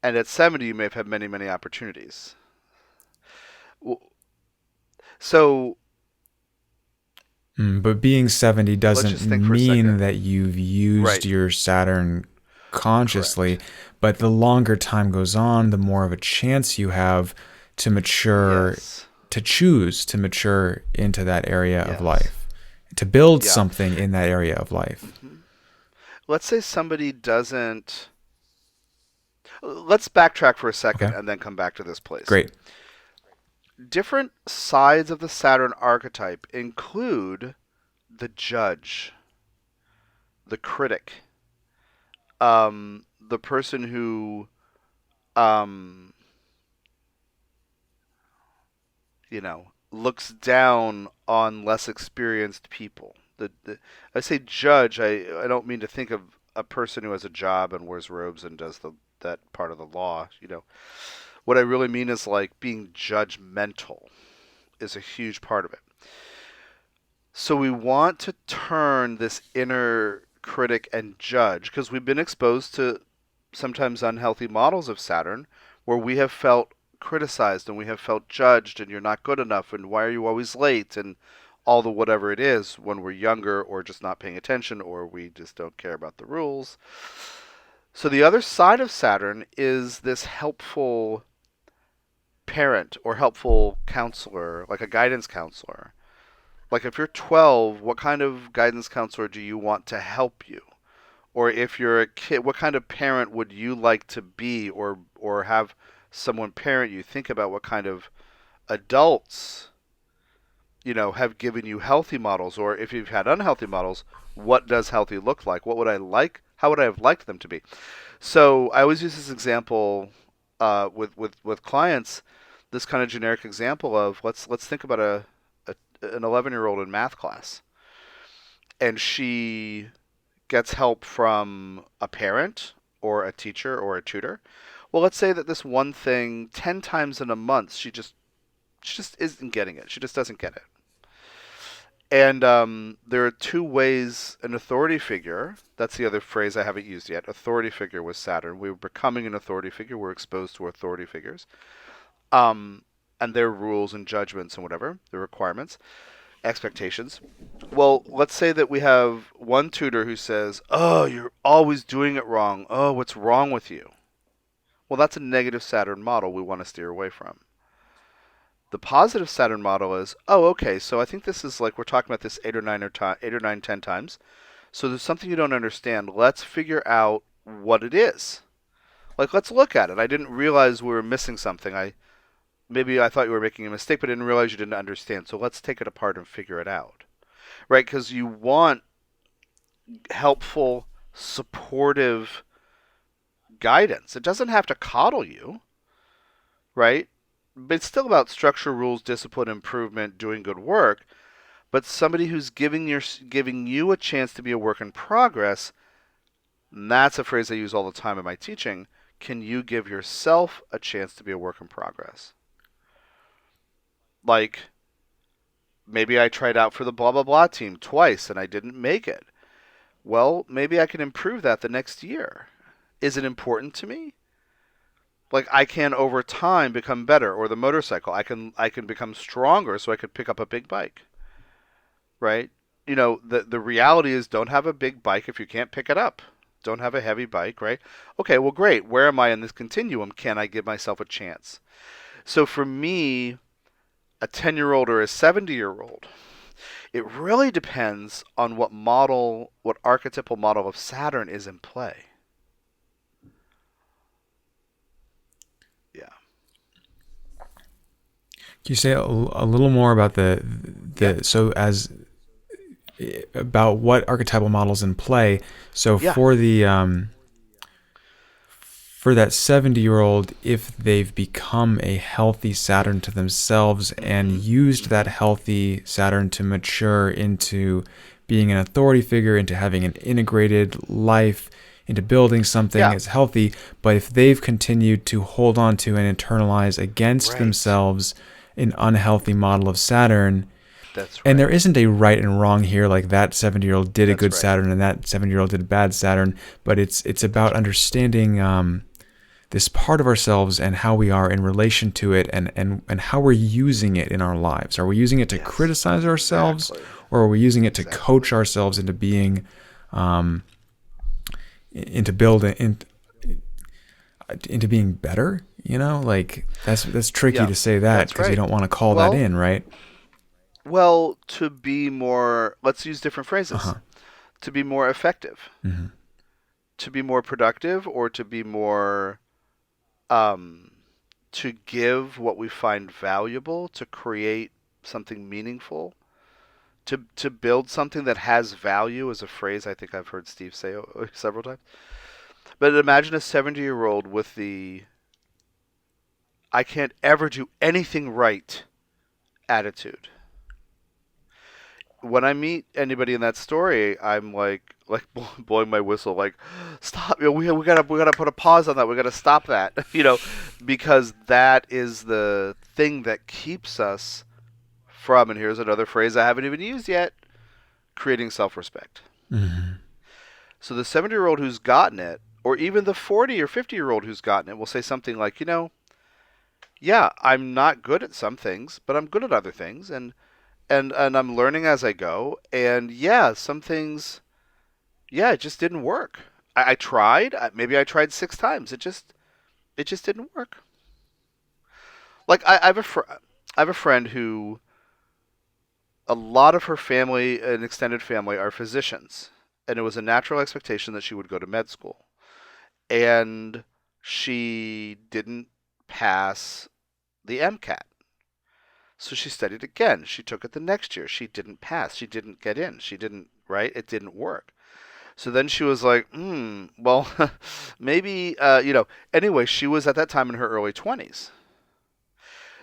Speaker 2: and at 70, you may have had many opportunities. So
Speaker 1: But being 70
Speaker 2: let's
Speaker 1: doesn't
Speaker 2: just think for a
Speaker 1: mean
Speaker 2: second.
Speaker 1: that you've used
Speaker 2: Right.
Speaker 1: your Saturn consciously,
Speaker 2: Correct.
Speaker 1: but the longer time goes on, the more of a chance you have to mature,
Speaker 2: Yes.
Speaker 1: to choose to mature into that area of
Speaker 2: Yes.
Speaker 1: life, to build
Speaker 2: Yeah.
Speaker 1: something in that area of life.
Speaker 2: hmm Let's say somebody doesn't. Let's backtrack for a second
Speaker 1: Okay,
Speaker 2: and then come back to this place.
Speaker 1: great.
Speaker 2: Different sides of the Saturn archetype include the judge, the critic, the person who, um, looks down on less experienced people. I say judge. I don't mean to think of a person who has a job and wears robes and does that part of the law. What I really mean is like being judgmental is a huge part of it. So we want to turn this inner critic and judge because we've been exposed to sometimes unhealthy models of Saturn where we have felt criticized and we have felt judged and you're not good enough and why are you always late and all the whatever it is when we're younger or just not paying attention or we just don't care about the rules. So the other side of Saturn is this helpful parent or helpful counselor, like a guidance counselor. Like if you're 12, what kind of guidance counselor do you want to help you? Or if you're a kid, what kind of parent would you like to be or have someone parent you? Think about what kind of adults, have given you healthy models, or if you've had unhealthy models, what does healthy look like? What would I like? How would I have liked them to be? So I always use this example with clients. This kind of generic example of let's think about an 11-year-old in math class, and she gets help from a parent or a teacher or a tutor. Well, let's say that this one thing 10 times in a month she just isn't getting it. She just doesn't get it. And there are two ways an authority figure, that's the other phrase I haven't used yet, authority figure with Saturn. We're becoming an authority figure. We're exposed to authority figures. And their rules and judgments and whatever, their requirements, expectations. Well, let's say that we have one tutor who says, "Oh, you're always doing it wrong. Oh, what's wrong with you?" Well, that's a negative Saturn model we want to steer away from. The positive Saturn model is, oh, okay, so I think this is like we're talking about this 8 or 9, 10 times. So there's something you don't understand. Let's figure out what it is. Like, let's look at it. I didn't realize we were missing something. Maybe I thought you were making a mistake, but I didn't realize you didn't understand. So let's take it apart and figure it out, right? Because you want helpful, supportive guidance. It doesn't have to coddle you, right? But it's still about structure, rules, discipline, improvement, doing good work. But somebody who's giving you a chance to be a work in progress, and that's a phrase I use all the time in my teaching. Can you give yourself a chance to be a work in progress? Like, maybe I tried out for the blah blah blah team twice and I didn't make it. Well, maybe I can improve that the next year. Is it important to me? Like I can over time become better, or the motorcycle, I can become stronger so I could pick up a big bike, right? The reality is don't have a big bike if you can't pick it up. Don't have a heavy bike, right? Okay, well great. Where am I in this continuum? Can I give myself a chance? So for me, a 10-year-old or a 70-year-old, it really depends on what archetypal model of Saturn is in play. Yeah.
Speaker 1: Can you say a little more about
Speaker 2: Yeah.
Speaker 1: so as about what archetypal models in play? So
Speaker 2: Yeah.
Speaker 1: for that 70-year-old, if they've become a healthy Saturn to themselves and
Speaker 2: Mhm.
Speaker 1: used that
Speaker 2: Mhm.
Speaker 1: healthy Saturn to mature into being an authority figure, into having an integrated life, into building something
Speaker 2: Yeah.
Speaker 1: that's healthy, but if they've continued to hold on to and internalize against
Speaker 2: Right.
Speaker 1: themselves an unhealthy model of Saturn,
Speaker 2: That's
Speaker 1: and there
Speaker 2: right.
Speaker 1: isn't a right and wrong here, like that 70-year-old did a
Speaker 2: That's
Speaker 1: good
Speaker 2: right.
Speaker 1: Saturn and that 70-year-old did a bad Saturn, but it's
Speaker 2: That's
Speaker 1: about
Speaker 2: right.
Speaker 1: understanding this part of ourselves and how we are in relation to it, and how we're using it in our lives. Are we using it to
Speaker 2: Yes.
Speaker 1: criticize ourselves,
Speaker 2: Exactly.
Speaker 1: or are we using it to
Speaker 2: Exactly.
Speaker 1: coach ourselves into being um, into building into being better? Like that's tricky
Speaker 2: Yeah.
Speaker 1: to say that
Speaker 2: That's
Speaker 1: because you
Speaker 2: right.
Speaker 1: don't want to call that
Speaker 2: Well,
Speaker 1: in, right?
Speaker 2: to be more, let's use different phrases.
Speaker 1: Uh-huh.
Speaker 2: To be more effective,
Speaker 1: Mm-hmm.
Speaker 2: to be more productive, or to be more, um, to give what we find valuable, to create something meaningful, to build something that has value is a phrase I think I've heard Steve say several times. But imagine a 70-year-old with the I can't ever do anything right attitude. When I meet anybody in that story, I'm like blowing my whistle, like, stop! We gotta put a pause on that. We gotta stop that, because that is the thing that keeps us from. And here's another phrase I haven't even used yet: creating self-respect.
Speaker 1: Mm-hmm.
Speaker 2: So the 70-year-old who's gotten it, or even the 40 or 50-year-old who's gotten it, will say something like, yeah, I'm not good at some things, but I'm good at other things, and I'm learning as I go. And yeah, some things, yeah, it just didn't work. I tried. Maybe I tried 6 times. It just didn't work. Like I have a friend who a lot of her family and extended family are physicians, and it was a natural expectation that she would go to med school. And she didn't pass the MCAT. So she studied again. She took it the next year. She didn't pass. She didn't get in. She didn't, right? It didn't work. So then she was like, well, maybe, anyway, she was at that time in her early 20s.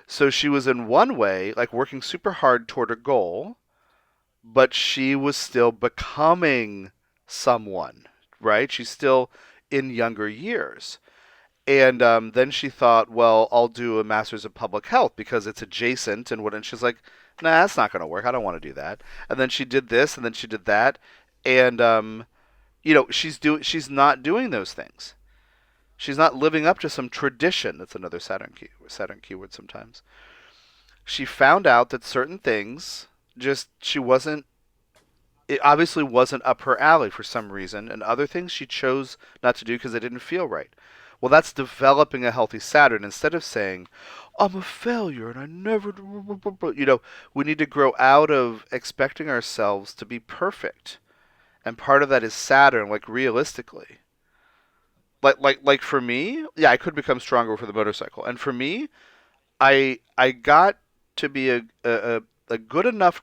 Speaker 2: So she was in one way, like working super hard toward a goal, but she was still becoming someone, right? She's still in younger years. And then she thought, well, I'll do a master's of public health because it's adjacent and what. And she's like, nah, that's not going to work. I don't want to do that. And then she did this, and then she did that, and she's not doing those things. She's not living up to some tradition. That's another Saturn keyword sometimes. She found out that certain things just she wasn't. It obviously wasn't up her alley for some reason, and other things she chose not to do because they didn't feel right. Well, that's developing a healthy Saturn. Instead of saying, I'm a failure and I never, we need to grow out of expecting ourselves to be perfect. And part of that is Saturn, like realistically. Like for me, yeah, I could become stronger for the motorcycle. And for me, I got to be a good enough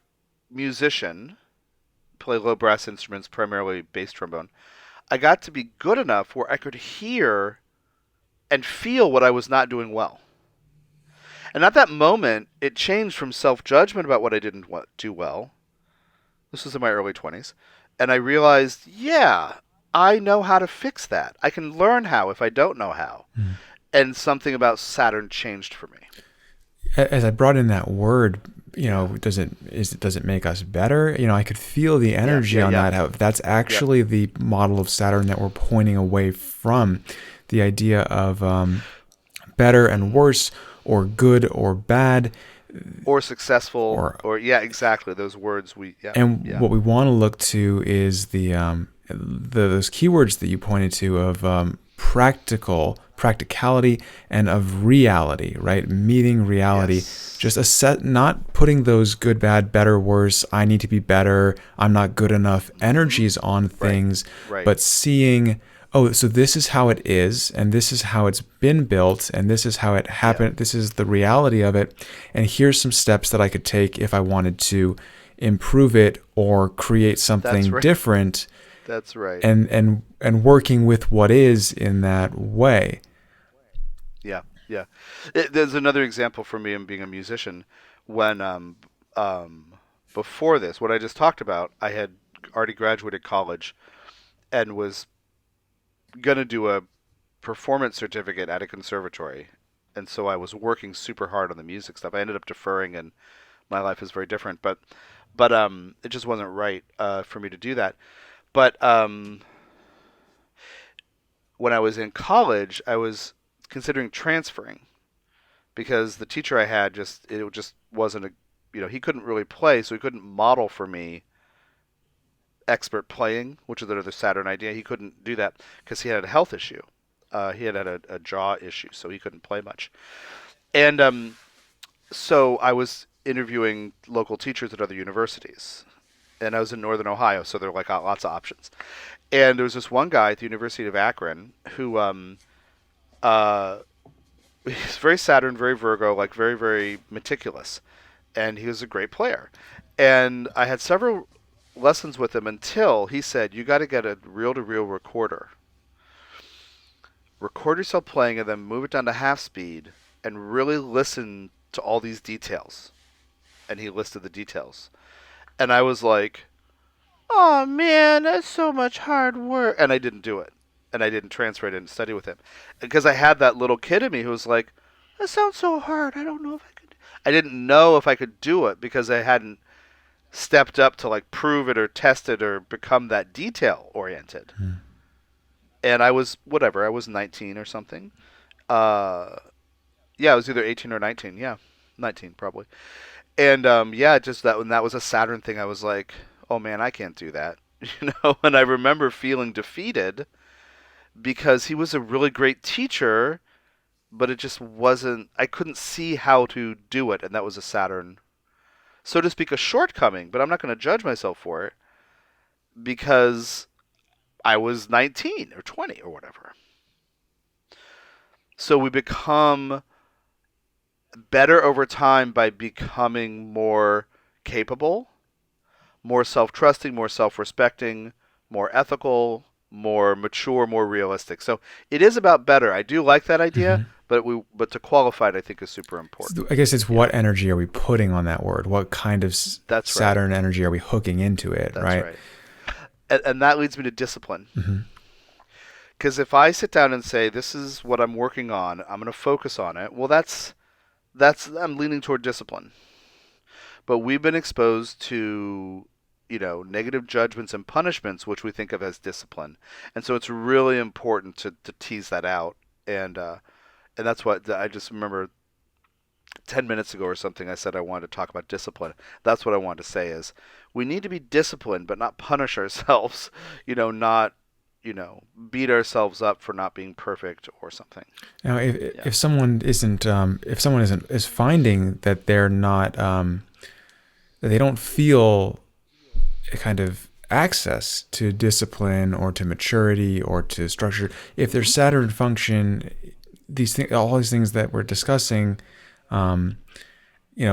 Speaker 2: musician, play low brass instruments, primarily bass trombone. I got to be good enough where I could hear and feel what I was not doing well. And at that moment, it changed from self judgment about what I didn't do well. This was in my early 20s. And I realized, yeah, I know how to fix that. I can learn how if I don't know how.
Speaker 1: Mm.
Speaker 2: And something about Saturn changed for me.
Speaker 1: As I brought in that word,
Speaker 2: Yeah.
Speaker 1: does it make us better? I could feel the energy on
Speaker 2: Yeah.
Speaker 1: that. How that's
Speaker 2: Yep.
Speaker 1: actually the model of Saturn that we're pointing away from, the idea of better and worse, or good or bad,
Speaker 2: Or successful,
Speaker 1: or
Speaker 2: or yeah, exactly. Those words
Speaker 1: and
Speaker 2: yeah.
Speaker 1: what we want to look to is those keywords that you pointed to of practicality, and of reality, right? Meeting reality,
Speaker 2: Yes.
Speaker 1: just not putting those good, bad, better, worse, I need to be better, I'm not good enough energies on
Speaker 2: Right.
Speaker 1: things,
Speaker 2: Right.
Speaker 1: but seeing, oh, so this is how it is, and this is how it's been built, and this is how it
Speaker 2: Yeah.
Speaker 1: happened, this is the reality of it, and here's some steps that I could take if I wanted to improve it or create
Speaker 2: That's
Speaker 1: something
Speaker 2: right.
Speaker 1: different,
Speaker 2: That's right.
Speaker 1: and working with what is in that way.
Speaker 2: Yeah. Yeah. There's another example for me in being a musician when um before this, what I just talked about, I had already graduated college and was going to do a performance certificate at a conservatory. And so I was working super hard on the music stuff. I ended up deferring, and my life is very different. But it just wasn't right for me to do that. But when I was in college, I was considering transferring because the teacher I had just wasn't he couldn't really play, so he couldn't model for me expert playing, which is another Saturn idea. He couldn't do that because he had a health issue. He had a jaw issue, so he couldn't play much. And so I was interviewing local teachers at other universities, and I was in Northern Ohio, so there were like lots of options. And there was this one guy at the University of Akron who uh, he's very Saturn, very Virgo, like very very meticulous, and he was a great player. And I had several lessons with him until he said, "You got to get a reel-to-reel recorder. Record yourself playing, and then move it down to half speed, and really listen to all these details." And he listed the details, and I was like, "Oh man, that's so much hard work," and I didn't do it, and I didn't transfer it and study with him, because I had that little kid in me who was like, "That sounds so hard. I don't know if I could." I didn't know if I could do it because I hadn't stepped up to like prove it or test it or become that detail oriented.
Speaker 1: Hmm.
Speaker 2: And I was whatever, I was 19 or something. Uh, yeah, I was either 18 or 19. Yeah, 19 probably. And yeah, just that when that was a Saturn thing, I was like, oh man, I can't do that. And I remember feeling defeated because he was a really great teacher, but it just wasn't, I couldn't see how to do it, and that was a Saturn, so to speak, a shortcoming, but I'm not going to judge myself for it because I was 19 or 20 or whatever. So we become better over time by becoming more capable, more self-trusting, more self-respecting, more ethical, more mature, more realistic. So it is about better. I do like that idea,
Speaker 1: Hmm.
Speaker 2: but to qualify it, I think is super
Speaker 1: So
Speaker 2: important.
Speaker 1: I guess it's
Speaker 2: Yeah,
Speaker 1: what energy are we putting on that word? What kind of
Speaker 2: that's right.
Speaker 1: Saturn energy are we hooking into it,
Speaker 2: That's
Speaker 1: right?
Speaker 2: right. And that leads me to discipline.
Speaker 1: Hmm.
Speaker 2: Because if I sit down and say this is what I'm working on, I'm going to focus on it. Well, that's I'm leaning toward discipline. But we've been exposed to negative judgments and punishments, which we think of as discipline, and so it's really important to tease that out. And that's what I just remember 10 minutes ago or something. I said I wanted to talk about discipline. That's what I wanted to say is we need to be disciplined, but not punish ourselves. Not beat ourselves up for not being perfect or something.
Speaker 1: Now,
Speaker 2: Yeah.
Speaker 1: if someone isn't is finding that they're not that they don't feel a kind of access to discipline or to maturity or to structure, if their
Speaker 2: Hmm.
Speaker 1: Saturn function, these things, all these things that we're discussing, um,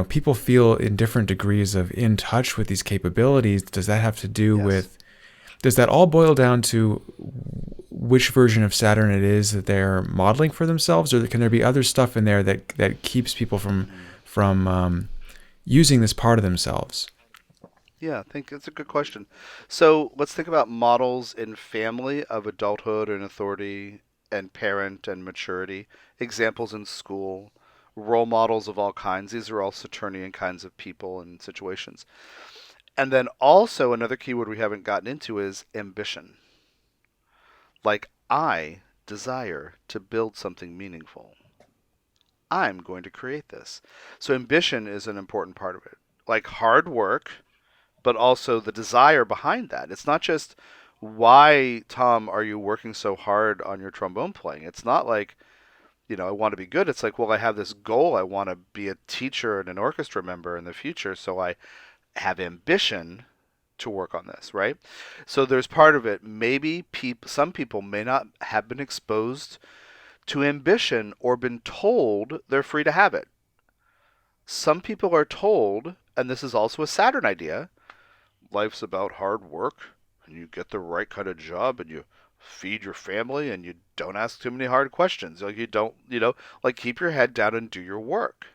Speaker 1: people feel in different degrees of in touch with these capabilities. Does that have to do
Speaker 2: Yes.
Speaker 1: with? Does that all boil down to which version of Saturn it is that they're modeling for themselves, or can there be other stuff in there that keeps people
Speaker 2: Hmm.
Speaker 1: from using this part of themselves?
Speaker 2: Yeah, I think it's a good question. So let's think about models in family of adulthood and authority and parent and maturity, examples in school, role models of all kinds. These are all Saturnian kinds of people and situations. And then also another keyword we haven't gotten into is ambition. Like, I desire to build something meaningful. I'm going to create this. So ambition is an important part of it. Like hard work, but also the desire behind that. It's not just why, Tom, are you working so hard on your trombone playing? It's not like, I want to be good. It's like, well, I have this goal. I want to be a teacher and an orchestra member in the future. So I have ambition to work on this, right? So there's part of it. Maybe some people may not have been exposed to ambition or been told they're free to have it. Some people are told, and this is also a Saturn idea, life's about hard work and you get the right kind of job and you feed your family and you don't ask too many hard questions. Like you don't, like keep your head down and do your work.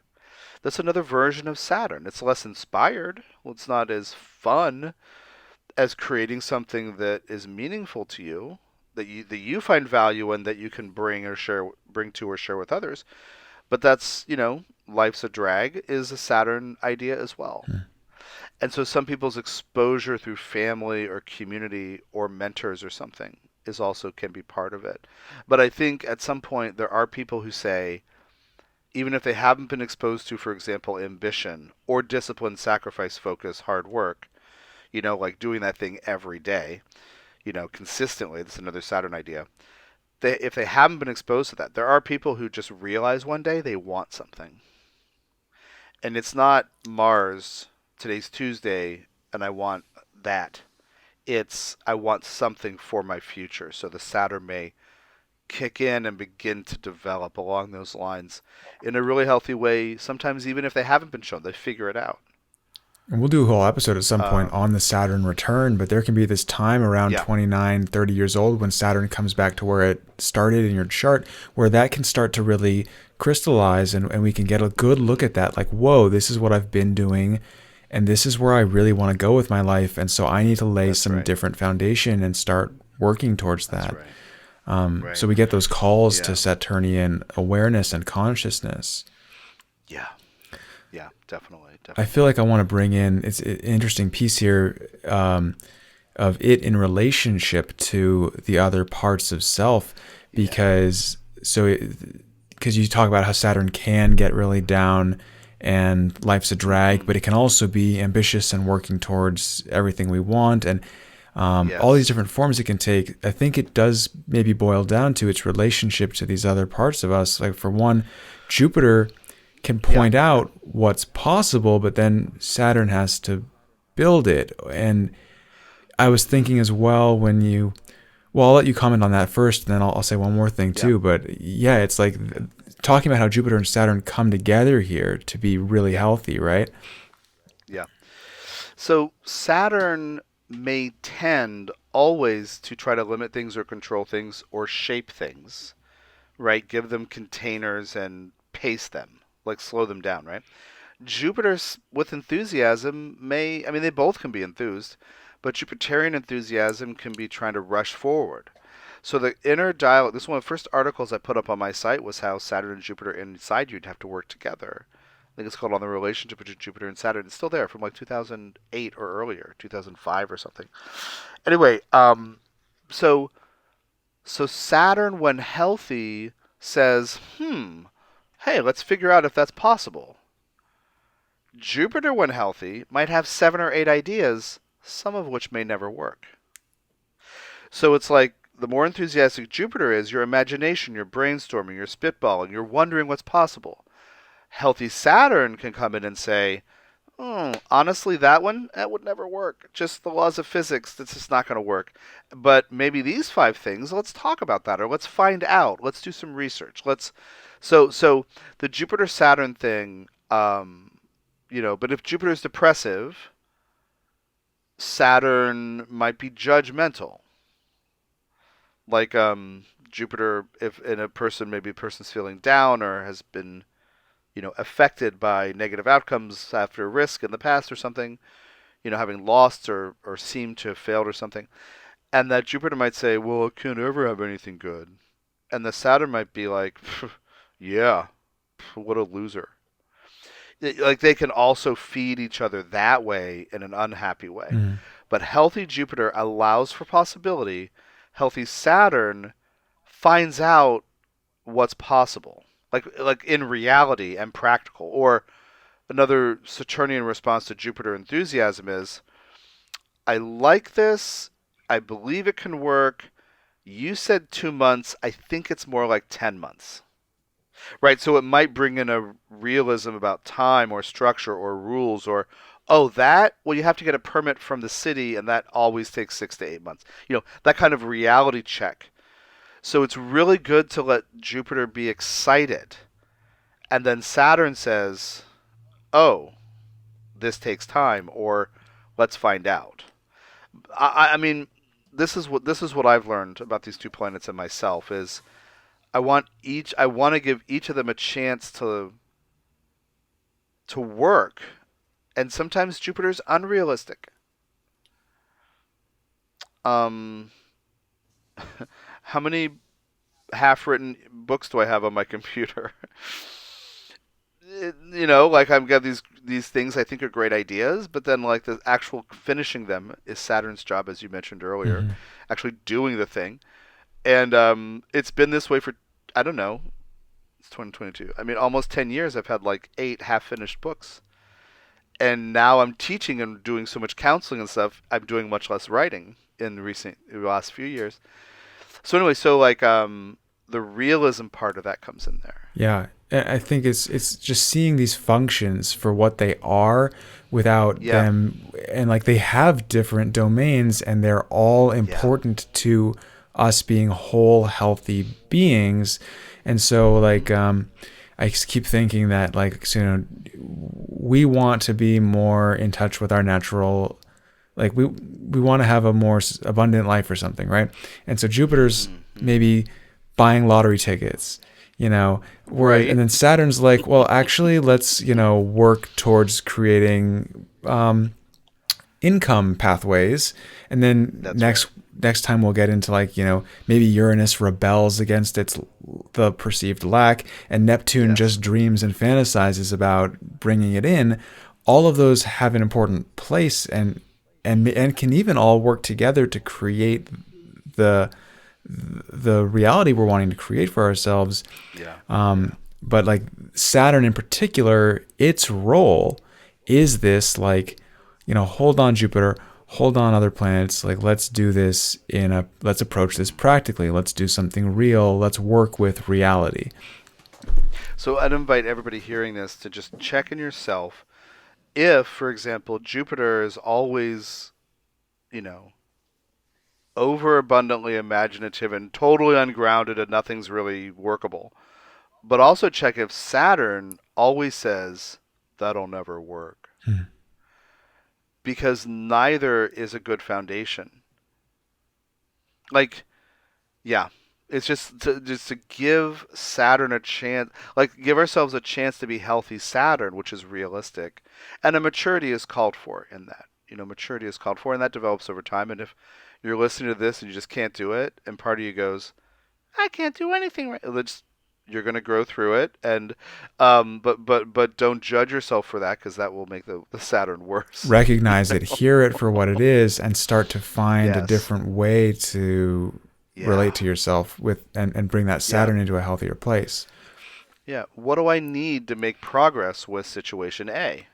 Speaker 2: That's another version of Saturn. It's less inspired. Well, it's not as fun as creating something that is meaningful to you, that you find value in, that you can bring to or share with others. But that's, life's a drag is a Saturn idea as well. And so some people's exposure through family or community or mentors or something is also can be part of it. But I think at some point there are people who say, even if they haven't been exposed to, for example, ambition or discipline, sacrifice, focus, hard work, like doing that thing every day, consistently, that's another Saturn idea. If they haven't been exposed to that, there are people who just realize one day they want something. And it's not Mars, today's Tuesday, and I want that. It's I want something for my future. So the Saturn may kick in and begin to develop along those lines in a really healthy way. Sometimes even if they haven't been shown, they figure it out.
Speaker 1: And we'll do a whole episode at some point
Speaker 2: Um,
Speaker 1: on the Saturn return, but there can be this time around
Speaker 2: yeah,
Speaker 1: 29, 30 years old when Saturn comes back to where it started in your chart, where that can start to really crystallize and we can get a good look at that. Like, whoa, this is what I've been doing and this is where I really want to go with my life. And so I need to lay
Speaker 2: that's
Speaker 1: some
Speaker 2: right.
Speaker 1: different foundation and start working towards
Speaker 2: That's
Speaker 1: that.
Speaker 2: right.
Speaker 1: So
Speaker 2: Right.
Speaker 1: we get those calls to
Speaker 2: Yeah.
Speaker 1: Saturnian awareness and consciousness.
Speaker 2: Yeah. Yeah. Definitely.
Speaker 1: I feel
Speaker 2: Definitely.
Speaker 1: like I want to bring in it's an interesting piece here of it in relationship to the other parts of self,
Speaker 2: Yeah.
Speaker 1: because you talk about how Saturn can get really down and life's a drag, but it can also be ambitious and working towards everything we want, and all these
Speaker 2: Yes.
Speaker 1: different forms it can take. I think it does maybe boil down to its relationship to these other parts of us. Like for one, Jupiter can
Speaker 2: Yeah.
Speaker 1: point out what's possible, but then Saturn has to build it. And I was
Speaker 2: Hmm.
Speaker 1: thinking as well well, I'll let you comment on that first, and then I'll say one more thing
Speaker 2: Yeah.
Speaker 1: too. But yeah, it's like talking about how Jupiter and Saturn come together here to be really
Speaker 2: Yeah.
Speaker 1: healthy, right?
Speaker 2: Yeah. So Saturn may tend always to try to limit things or control things or shape things, right? Give them containers and pace them, like slow them down, right? Jupiter's with enthusiasm I mean, they both can be enthused, but Jupiterian enthusiasm can be trying to rush forward. So the inner dialogue, this is one of the first articles I put up on my site was how Saturn and Jupiter inside you'd have to work together. I think it's called On the Relationship between Jupiter and Saturn. It's still there from like 2008 or earlier, 2005 or something. Anyway, so so Saturn, when healthy, says, hey, let's figure out if that's possible. Jupiter, when healthy, might have 7 or 8 ideas, some of which may never work. So it's like the more enthusiastic Jupiter is, your imagination, your brainstorming, your spitballing, you're wondering what's possible. Healthy Saturn can come in and say, honestly, that would never work. Just the laws of physics, that's just not going to work. But maybe these 5 things, let's talk about that, or let's find out. Let's do some research. So the Jupiter Saturn thing, but if Jupiter is depressive, Saturn might be judgmental. Like Jupiter, if in a person, maybe a person's feeling down or has been, affected by negative outcomes after risk in the past or something, having lost or seemed to have failed or something, and that Jupiter might say, "Well, it can't ever have anything good," and the Saturn might be like, "Yeah, what a loser." Like they can also feed each other that way in an unhappy way.
Speaker 1: Mm.
Speaker 2: But healthy Jupiter allows for possibility. Healthy Saturn finds out what's possible, like in reality and practical. Or another Saturnian response to Jupiter enthusiasm is, I like this. I believe it can work. You said 2 months. I think it's more like 10 months. Right, so it might bring in a realism about time or structure or rules or, oh, well, you have to get a permit from the city and that always takes 6 to 8 months. That kind of reality check. So it's really good to let Jupiter be excited. And then Saturn says, oh, this takes time, or let's find out. I mean, this is what I've learned about these 2 planets and myself is I want to give each of them a chance to work, and sometimes Jupiter's unrealistic. Um, how many half-written books do I have on my computer? Like I've got these things I think are great ideas, but then like the actual finishing them is Saturn's job, as you mentioned earlier,
Speaker 1: Hmm.
Speaker 2: actually doing the thing. And it's been this way for, I don't know, it's 2022. I mean, almost 10 years. I've had like 8 half-finished books, and now I'm teaching and doing so much counseling and stuff. I'm doing much less writing in the last few years. So anyway, so like the realism part of that comes in there.
Speaker 1: Yeah, I think it's just seeing these functions for what they are without
Speaker 2: Yeah,
Speaker 1: them, and like they have different domains and they're all
Speaker 2: yeah,
Speaker 1: important to us being whole, healthy beings. And so
Speaker 2: hmm,
Speaker 1: like I just keep thinking that like we want to be more in touch with our natural, like we want to have a more abundant life or something, right? And so Jupiter's
Speaker 2: hmm, hmm.
Speaker 1: maybe buying lottery tickets, whereas, and
Speaker 2: Right.
Speaker 1: then Saturn's like, well, actually, let's work towards creating income pathways. And then
Speaker 2: That's right.
Speaker 1: next time we'll get into like maybe Uranus rebels against the perceived lack, and Neptune
Speaker 2: Yes.
Speaker 1: just dreams and fantasizes about bringing it in. All of those have an important place, and can even all work together to create the reality we're wanting to create for ourselves.
Speaker 2: Yeah. Yeah.
Speaker 1: but like Saturn in particular, its role is this like, hold on Jupiter, hold on other planets, like let's approach this practically. Let's do something real. Let's work with reality.
Speaker 2: So I'd invite everybody hearing this to just check in yourself if, for example, Jupiter is always, you know, overabundantly imaginative and totally ungrounded and nothing's really workable. But also check if Saturn always says, that'll never work.
Speaker 1: Hmm.
Speaker 2: Because neither is a good foundation. Like, yeah, it's just to give Saturn a chance, like give ourselves a chance to be healthy Saturn, which is realistic, and a maturity is called for in that. Maturity is called for, and that develops over time. And if you're listening to this and you just can't do it, and part of you goes, I can't do anything right. You're going to grow through it, and but don't judge yourself for that because that will make the Saturn worse.
Speaker 1: Recognize it, hear it for what it is, and start to find a
Speaker 2: Yes.
Speaker 1: different way to relate
Speaker 2: Yeah.
Speaker 1: to yourself with and bring that
Speaker 2: Yeah.
Speaker 1: Saturn into a healthier place.
Speaker 2: Yeah. What do I need to make progress with situation A?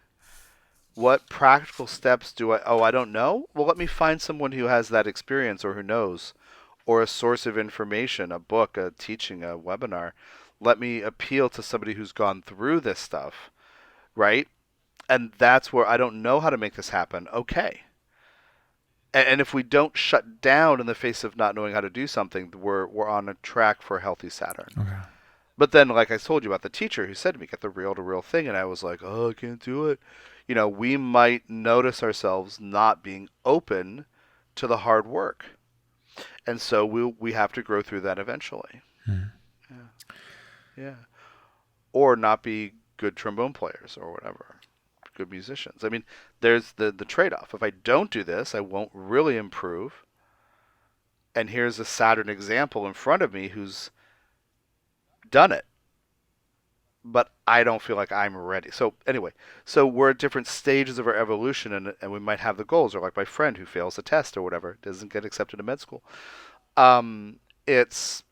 Speaker 2: What practical steps do I? Oh, I don't know. Well, let me find someone who has that experience or who knows, or a source of information, a book, a teaching, a webinar. Let me appeal to somebody who's gone through this stuff, right? And that's where I don't know how to make this happen. Okay. And if we don't shut down in the face of not knowing how to do something, we're on a track for a healthy Saturn.
Speaker 1: Okay.
Speaker 2: But then, like I told you about the teacher who said to me, get the real to real thing. And I was like, oh, I can't do it. We might notice ourselves not being open to the hard work. And so we have to grow through that eventually.
Speaker 1: Hmm.
Speaker 2: Yeah. Yeah. Or not be good trombone players or whatever, good musicians. I mean, there's the trade off. If I don't do this, I won't really improve. And here's a Saturn example in front of me who's done it, but I don't feel like I'm ready. So anyway, so we're at different stages of our evolution, and we might have the goals, or like my friend who fails a test or whatever, doesn't get accepted to med school. It's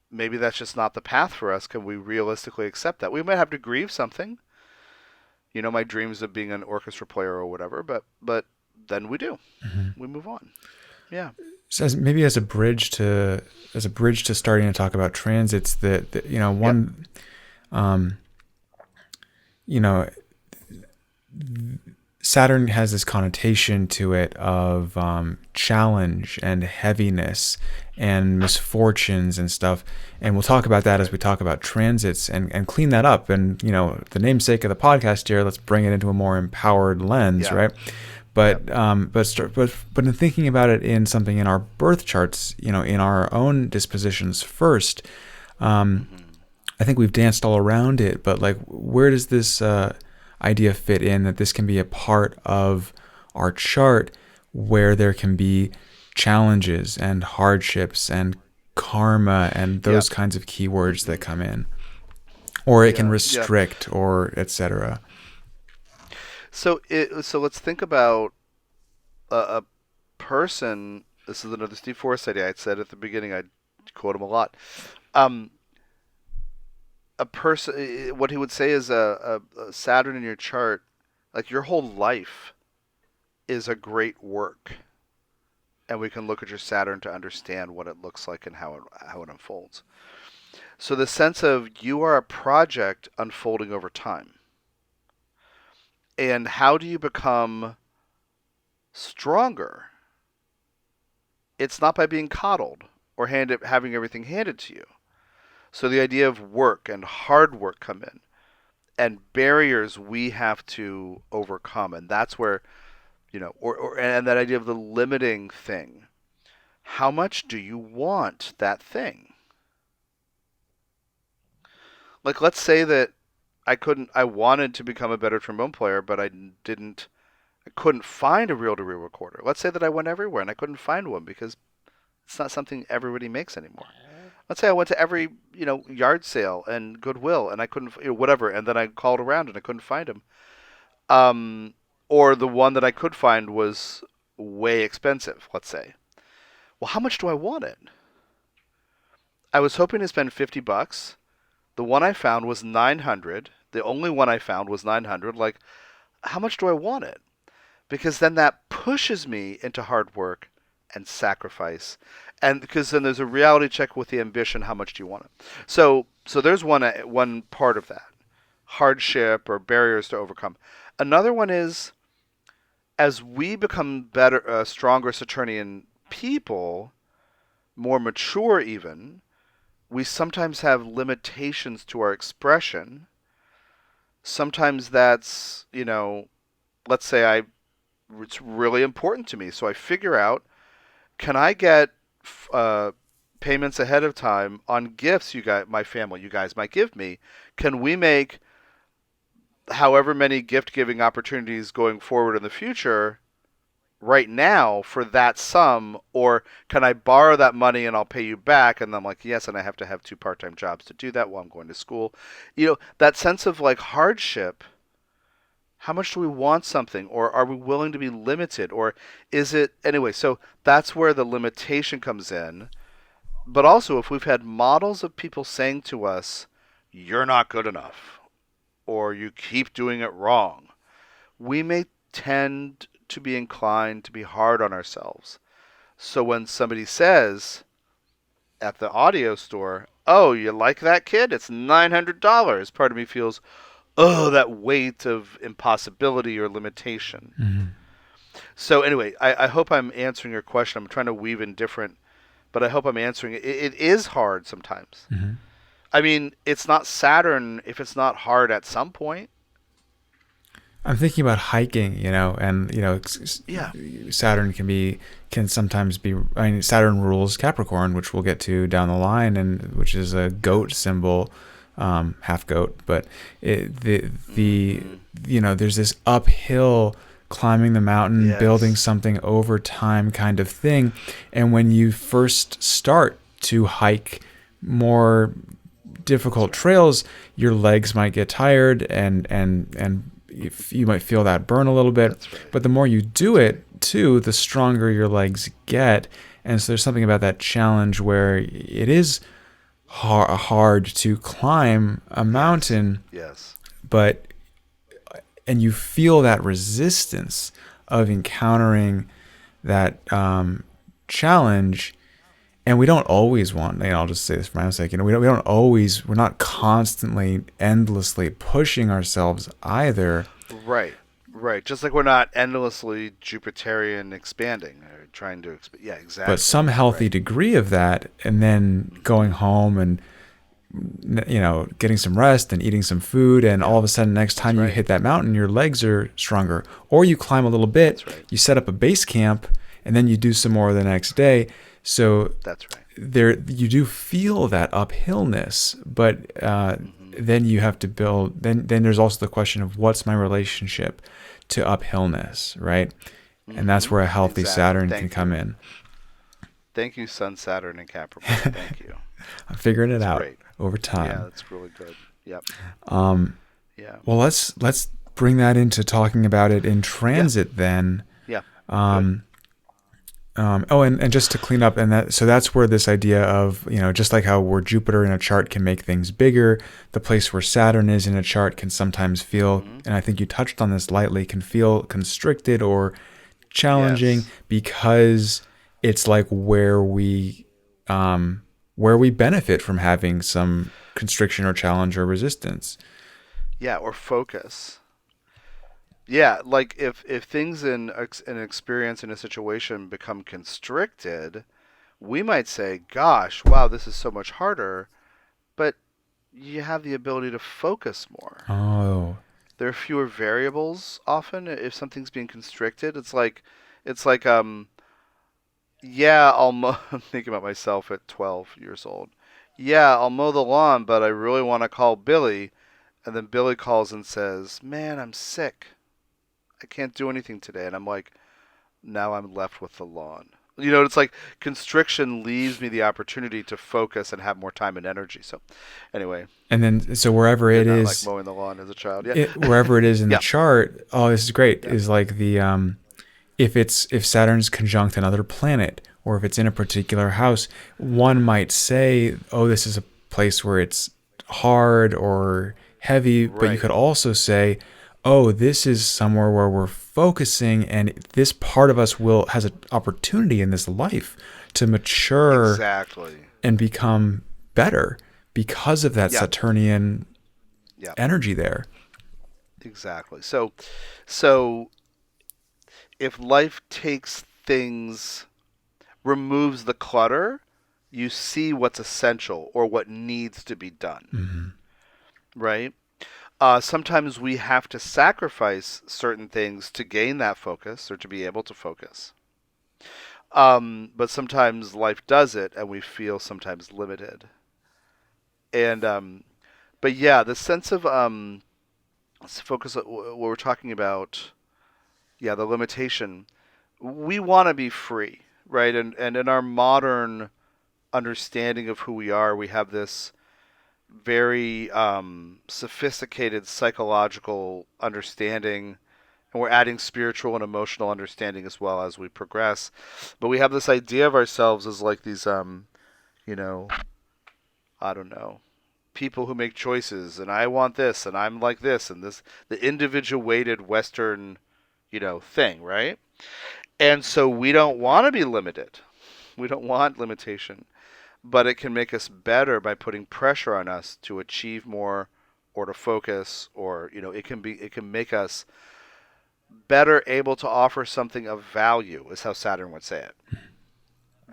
Speaker 2: maybe that's just not the path for us. Can we realistically accept that? We might have to grieve something. My dreams of being an orchestra player or whatever, but then we do.
Speaker 1: Hmm.
Speaker 2: We move on. Yeah.
Speaker 1: So maybe as a bridge to starting to talk about transits, that
Speaker 2: Yep.
Speaker 1: one, um, you know, Saturn has this connotation to it of challenge and heaviness and misfortunes and stuff. And we'll talk about that as we talk about transits and clean that up. And, the namesake of the podcast here, let's bring it into a more empowered lens,
Speaker 2: Yeah.
Speaker 1: right?
Speaker 2: Yep.
Speaker 1: But in thinking about it in something in our birth charts, in our own dispositions first,
Speaker 2: Mm-hmm.
Speaker 1: I think we've danced all around it, but like, where does this idea fit in that this can be a part of our chart where there can be challenges and hardships and karma and those
Speaker 2: Yep.
Speaker 1: kinds of keywords that
Speaker 2: Mm-hmm.
Speaker 1: come in, or it can
Speaker 2: Yeah. Yeah.
Speaker 1: restrict or etc.
Speaker 2: So let's think about a person. This is another Steve Forrest idea. I said at the beginning. I quote him a lot. Um, a person, what he would say is a Saturn in your chart, like your whole life, is a great work, and we can look at your Saturn to understand what it looks like and how it unfolds. So the sense of you are a project unfolding over time, and how do you become stronger? It's not by being coddled or having everything handed to you. So the idea of work and hard work come in, and barriers we have to overcome, and that's where and that idea of the limiting thing. How much do you want that thing? Like, let's say that I wanted to become a better trombone player, but I couldn't find a reel-to-reel recorder. Let's say that I went everywhere and I couldn't find one because it's not something everybody makes anymore. Let's say I went to every yard sale and Goodwill and I couldn't whatever, and then I called around and I couldn't find them. Um, or the one that I could find was way expensive. Let's say. Well, how much do I want it? I was hoping to spend $50, The one I found was 900. The only one I found was 900. Like, how much do I want it? Because then that pushes me into hard work and sacrifice. And because then there's a reality check with the ambition, how much do you want it? So there's one part of that. Hardship or barriers to overcome. Another one is as we become better, stronger Saturnian people, more mature even, we sometimes have limitations to our expression. Sometimes that's, let's say it's really important to me. So I figure out, can I get uh, payments ahead of time on gifts you guys, my family, you guys might give me? Can we make however many gift giving opportunities going forward in the future right now for that sum, or can I borrow that money and I'll pay you back? And I'm like, yes, and I have to have two part-time jobs to do that while I'm going to school. That sense of like hardship. How much do we want something, or are we willing to be limited, or is it anyway? So that's where the limitation comes in. But also, if we've had models of people saying to us, "You're not good enough," or "You keep doing it wrong," we may tend to be inclined to be hard on ourselves. So when somebody says at the audio store, "Oh, you like that kid? It's $900." Part of me feels, oh, that weight of impossibility or limitation.
Speaker 1: Mm-hmm.
Speaker 2: So anyway, I hope I'm answering your question. I'm trying to weave in different, but I hope I'm answering it. It is hard sometimes.
Speaker 1: Mm-hmm.
Speaker 2: I mean, it's not Saturn if it's not hard at some point.
Speaker 1: I'm thinking about hiking, and
Speaker 2: Yeah.
Speaker 1: Saturn can sometimes be. I mean, Saturn rules Capricorn, which we'll get to down the line, and which is a goat symbol, half goat. But there's this uphill climbing the mountain,
Speaker 2: Yes.
Speaker 1: building something over time kind of thing, and when you first start to hike more difficult trails, your legs might get tired and you might feel that burn a little bit.
Speaker 2: Right.
Speaker 1: But the more you do it too, the stronger your legs get. And so there's something about that challenge where it is hard to climb a mountain.
Speaker 2: Yes.
Speaker 1: And you feel that resistance of encountering that challenge. And we don't always want, I'll just say this for my own sake, we're not constantly, endlessly pushing ourselves either.
Speaker 2: Right. Just like we're not endlessly Jupiterian expanding or trying to yeah, exactly.
Speaker 1: But some healthy degree of that, and then going home and, getting some rest and eating some food, and all of a sudden next time you hit that mountain, your legs are stronger. Or you climb a little bit, you set up a base camp, and then you do some more the next day. So
Speaker 2: that's right.
Speaker 1: There, you do feel that uphillness, but then you have to build. Then there's also the question of what's my relationship to uphillness, right? Mm-hmm. And that's where a healthy Saturn can come in.
Speaker 2: Thank you, Sun, Saturn, and Capricorn. Thank you.
Speaker 1: I'm figuring it out over time.
Speaker 2: Yeah, that's really good. Yep.
Speaker 1: Yeah. Well, let's bring that into talking about it in transit then.
Speaker 2: Yeah.
Speaker 1: And just to clean up, so that's where this idea of, just like how where Jupiter in a chart can make things bigger, the place where Saturn is in a chart can sometimes feel, and I think you touched on this lightly, can feel constricted or challenging because it's like where we benefit from having some constriction or challenge or resistance.
Speaker 2: Yeah, or focus. Yeah, like if things in an experience in a situation become constricted, we might say, gosh, wow, this is so much harder, but you have the ability to focus more.
Speaker 1: Oh.
Speaker 2: There are fewer variables often if something's being constricted. It's like yeah, I'm thinking about myself at 12 years old. Yeah, I'll mow the lawn, but I really want to call Billy. And then Billy calls and says, man, I'm sick. I can't do anything today. And I'm like, now I'm left with the lawn. It's like constriction leaves me the opportunity to focus and have more time and energy. So anyway.
Speaker 1: And then, so wherever it is.
Speaker 2: Like mowing the lawn as a child. Yeah.
Speaker 1: Wherever it is in the chart, oh, this is great, is like the, if Saturn's conjunct another planet, or if it's in a particular house, one might say, oh, this is a place where it's hard or heavy, but you
Speaker 2: Right.
Speaker 1: could also say, oh, this is somewhere where we're focusing, and this part of us will has an opportunity in this life to mature
Speaker 2: Exactly.
Speaker 1: and become better because of that
Speaker 2: Yeah.
Speaker 1: Saturnian
Speaker 2: Yeah.
Speaker 1: energy there.
Speaker 2: Exactly. So if life takes things, removes the clutter, you see what's essential or what needs to be done,
Speaker 1: Mm-hmm.
Speaker 2: right? Sometimes we have to sacrifice certain things to gain that focus or to be able to focus. But sometimes life does it, and we feel sometimes limited. And but yeah, the sense of let's focus on what we're talking about. Yeah, the limitation. We want to be free, right? And in our modern understanding of who we are, we have this very sophisticated psychological understanding, and we're adding spiritual and emotional understanding as well as we progress. But we have this idea of ourselves as like these, you know, I don't know, people who make choices, and I want this, and I'm like this, and this, the individual weighted Western, thing, right? And so we don't want to be limited. We don't want limitation, but it can make us better by putting pressure on us to achieve more or to focus, or it can make us better able to offer something of value, is how Saturn would say it.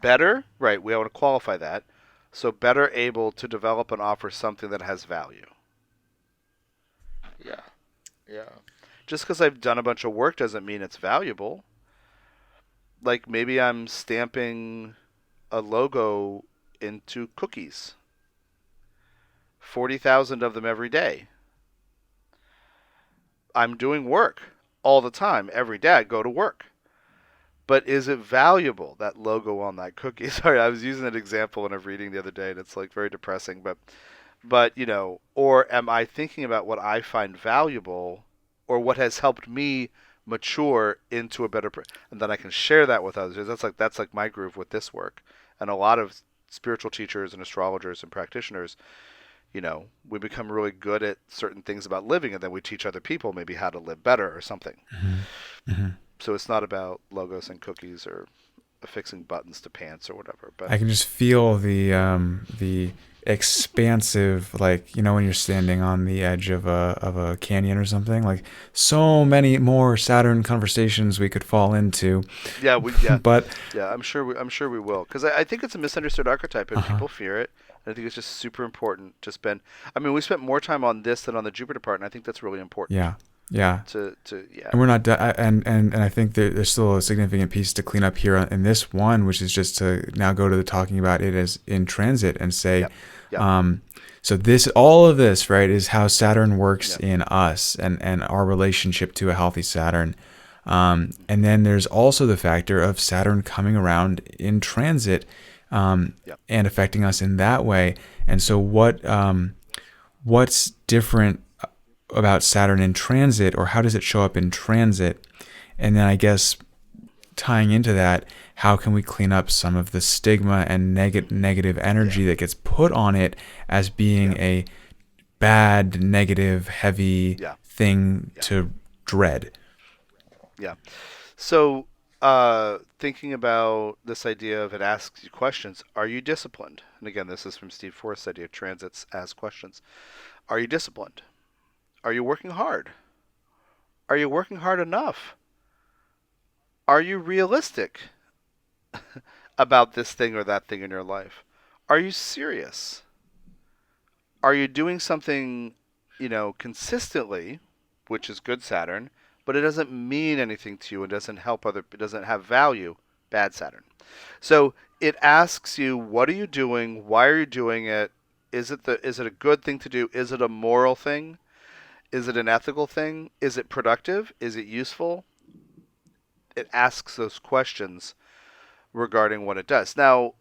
Speaker 2: Better, right? We want to qualify that. So better able to develop and offer something that has value. Yeah, yeah. Just because I've done a bunch of work doesn't mean it's valuable. Like maybe I'm stamping a logo into cookies, 40,000 of them every day. I'm doing work all the time, every day. I go to work. But is it valuable, that logo on that cookie? Sorry, I was using an example in a reading the other day, and it's like very depressing. But or am I thinking about what I find valuable, or what has helped me mature into a better, and then I can share that with others. That's like my groove with this work, and a lot of spiritual teachers and astrologers and practitioners. We become really good at certain things about living, and then we teach other people maybe how to live better or something.
Speaker 1: Mm-hmm. Mm-hmm.
Speaker 2: So it's not about logos and cookies or affixing buttons to pants or whatever. But
Speaker 1: I can just feel the expansive, like, when you're standing on the edge of a canyon or something, like so many more Saturn conversations we could fall into.
Speaker 2: yeah,
Speaker 1: But
Speaker 2: I'm sure we will, because I think it's a misunderstood archetype and
Speaker 1: uh-huh.
Speaker 2: people fear it. And I think it's just super important to spend. I mean, we spent more time on this than on the Jupiter part, and I think that's really important.
Speaker 1: Yeah. Yeah.
Speaker 2: To yeah,
Speaker 1: And we're not and I think there's still a significant piece to clean up here in this one, which is just to now go to the talking about it as in transit and say,
Speaker 2: yep, yep,
Speaker 1: um, so this, all of this, right, is how Saturn works
Speaker 2: yep,
Speaker 1: in us and our relationship to a healthy Saturn. And then there's also the factor of Saturn coming around in transit,
Speaker 2: yep,
Speaker 1: and affecting us in that way. And so what's different about Saturn in transit, or how does it show up in transit? And then I guess tying into that, how can we clean up some of the stigma and negative
Speaker 2: yeah,
Speaker 1: energy that gets put on it as being
Speaker 2: yeah,
Speaker 1: a bad, negative, heavy
Speaker 2: yeah,
Speaker 1: thing
Speaker 2: yeah,
Speaker 1: to dread?
Speaker 2: yeah. So, thinking about this idea of it asks you questions, are you disciplined? And again, this is from Steve Forrest's idea of transits as questions. Are you disciplined? Are you working hard? Are you working hard enough? Are you realistic about this thing or that thing in your life? Are you serious? Are you doing something, consistently, which is good Saturn, but it doesn't mean anything to you, it doesn't help it doesn't have value, bad Saturn. So it asks you, what are you doing? Why are you doing it? Is it a good thing to do? Is it a moral thing? Is it an ethical thing? Is it productive? Is it useful? It asks those questions regarding what it does. Now,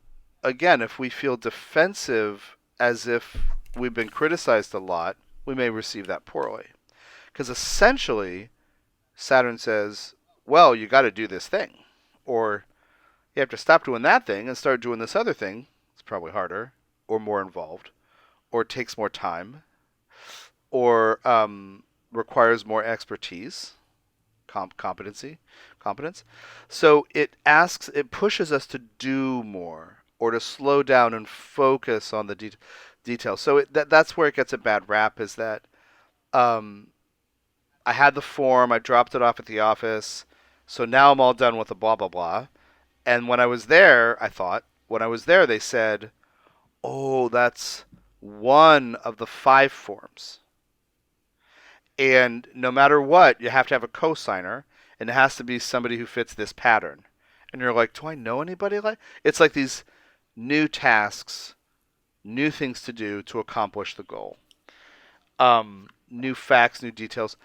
Speaker 2: again, if we feel defensive as if we've been criticized a lot, we may receive that poorly. Because essentially, Saturn says, well, you got to do this thing. Or you have to stop doing that thing and start doing this other thing. It's probably harder or more involved. or takes more time, or requires more expertise, competency, competence. So it pushes us to do more or to slow down and focus on the details. So that's where it gets a bad rap. Is that um, I had the form, I dropped it off at the office, so now I'm all done with the blah blah blah. And when I was there, they said, "Oh, that's one of the 5 forms." And no matter what, you have to have a cosigner, and it has to be somebody who fits this pattern. And you're like, do I know anybody like? It's like these new tasks, new things to do to accomplish the goal. New facts, new details.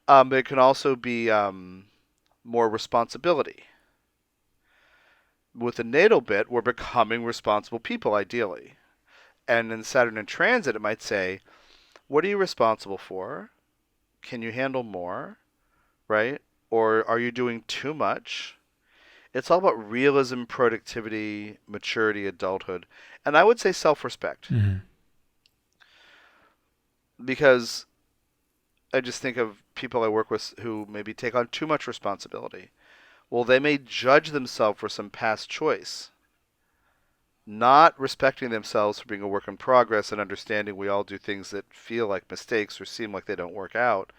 Speaker 2: But it can also be more responsibility. With the natal bit, we're becoming responsible people, ideally. And in Saturn in transit, it might say, what are you responsible for? Can you handle more? Right? Or are you doing too much? It's all about realism, productivity, maturity, adulthood, and I would say self-respect.
Speaker 1: Mm-hmm.
Speaker 2: Because I just think of people I work with who maybe take on too much responsibility. Well, they may judge themselves for some past choice, not respecting themselves for being a work in progress and understanding we all do things that feel like mistakes or seem like they don't work out.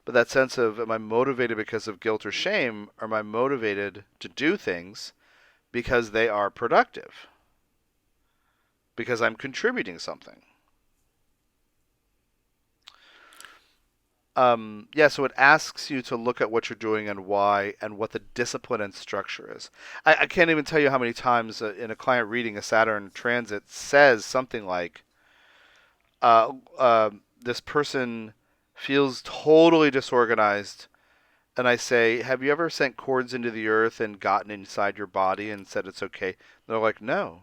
Speaker 2: But that sense of, am I motivated because of guilt or shame, or am I motivated to do things because they are productive? Because I'm contributing something. So it asks you to look at what you're doing and why, and what the discipline and structure is. I can't even tell you how many times in a client reading a Saturn transit says something like, uh, uh, this person feels totally disorganized. And I say, have you ever sent cords into the earth and gotten inside your body and said it's okay? And they're like, no.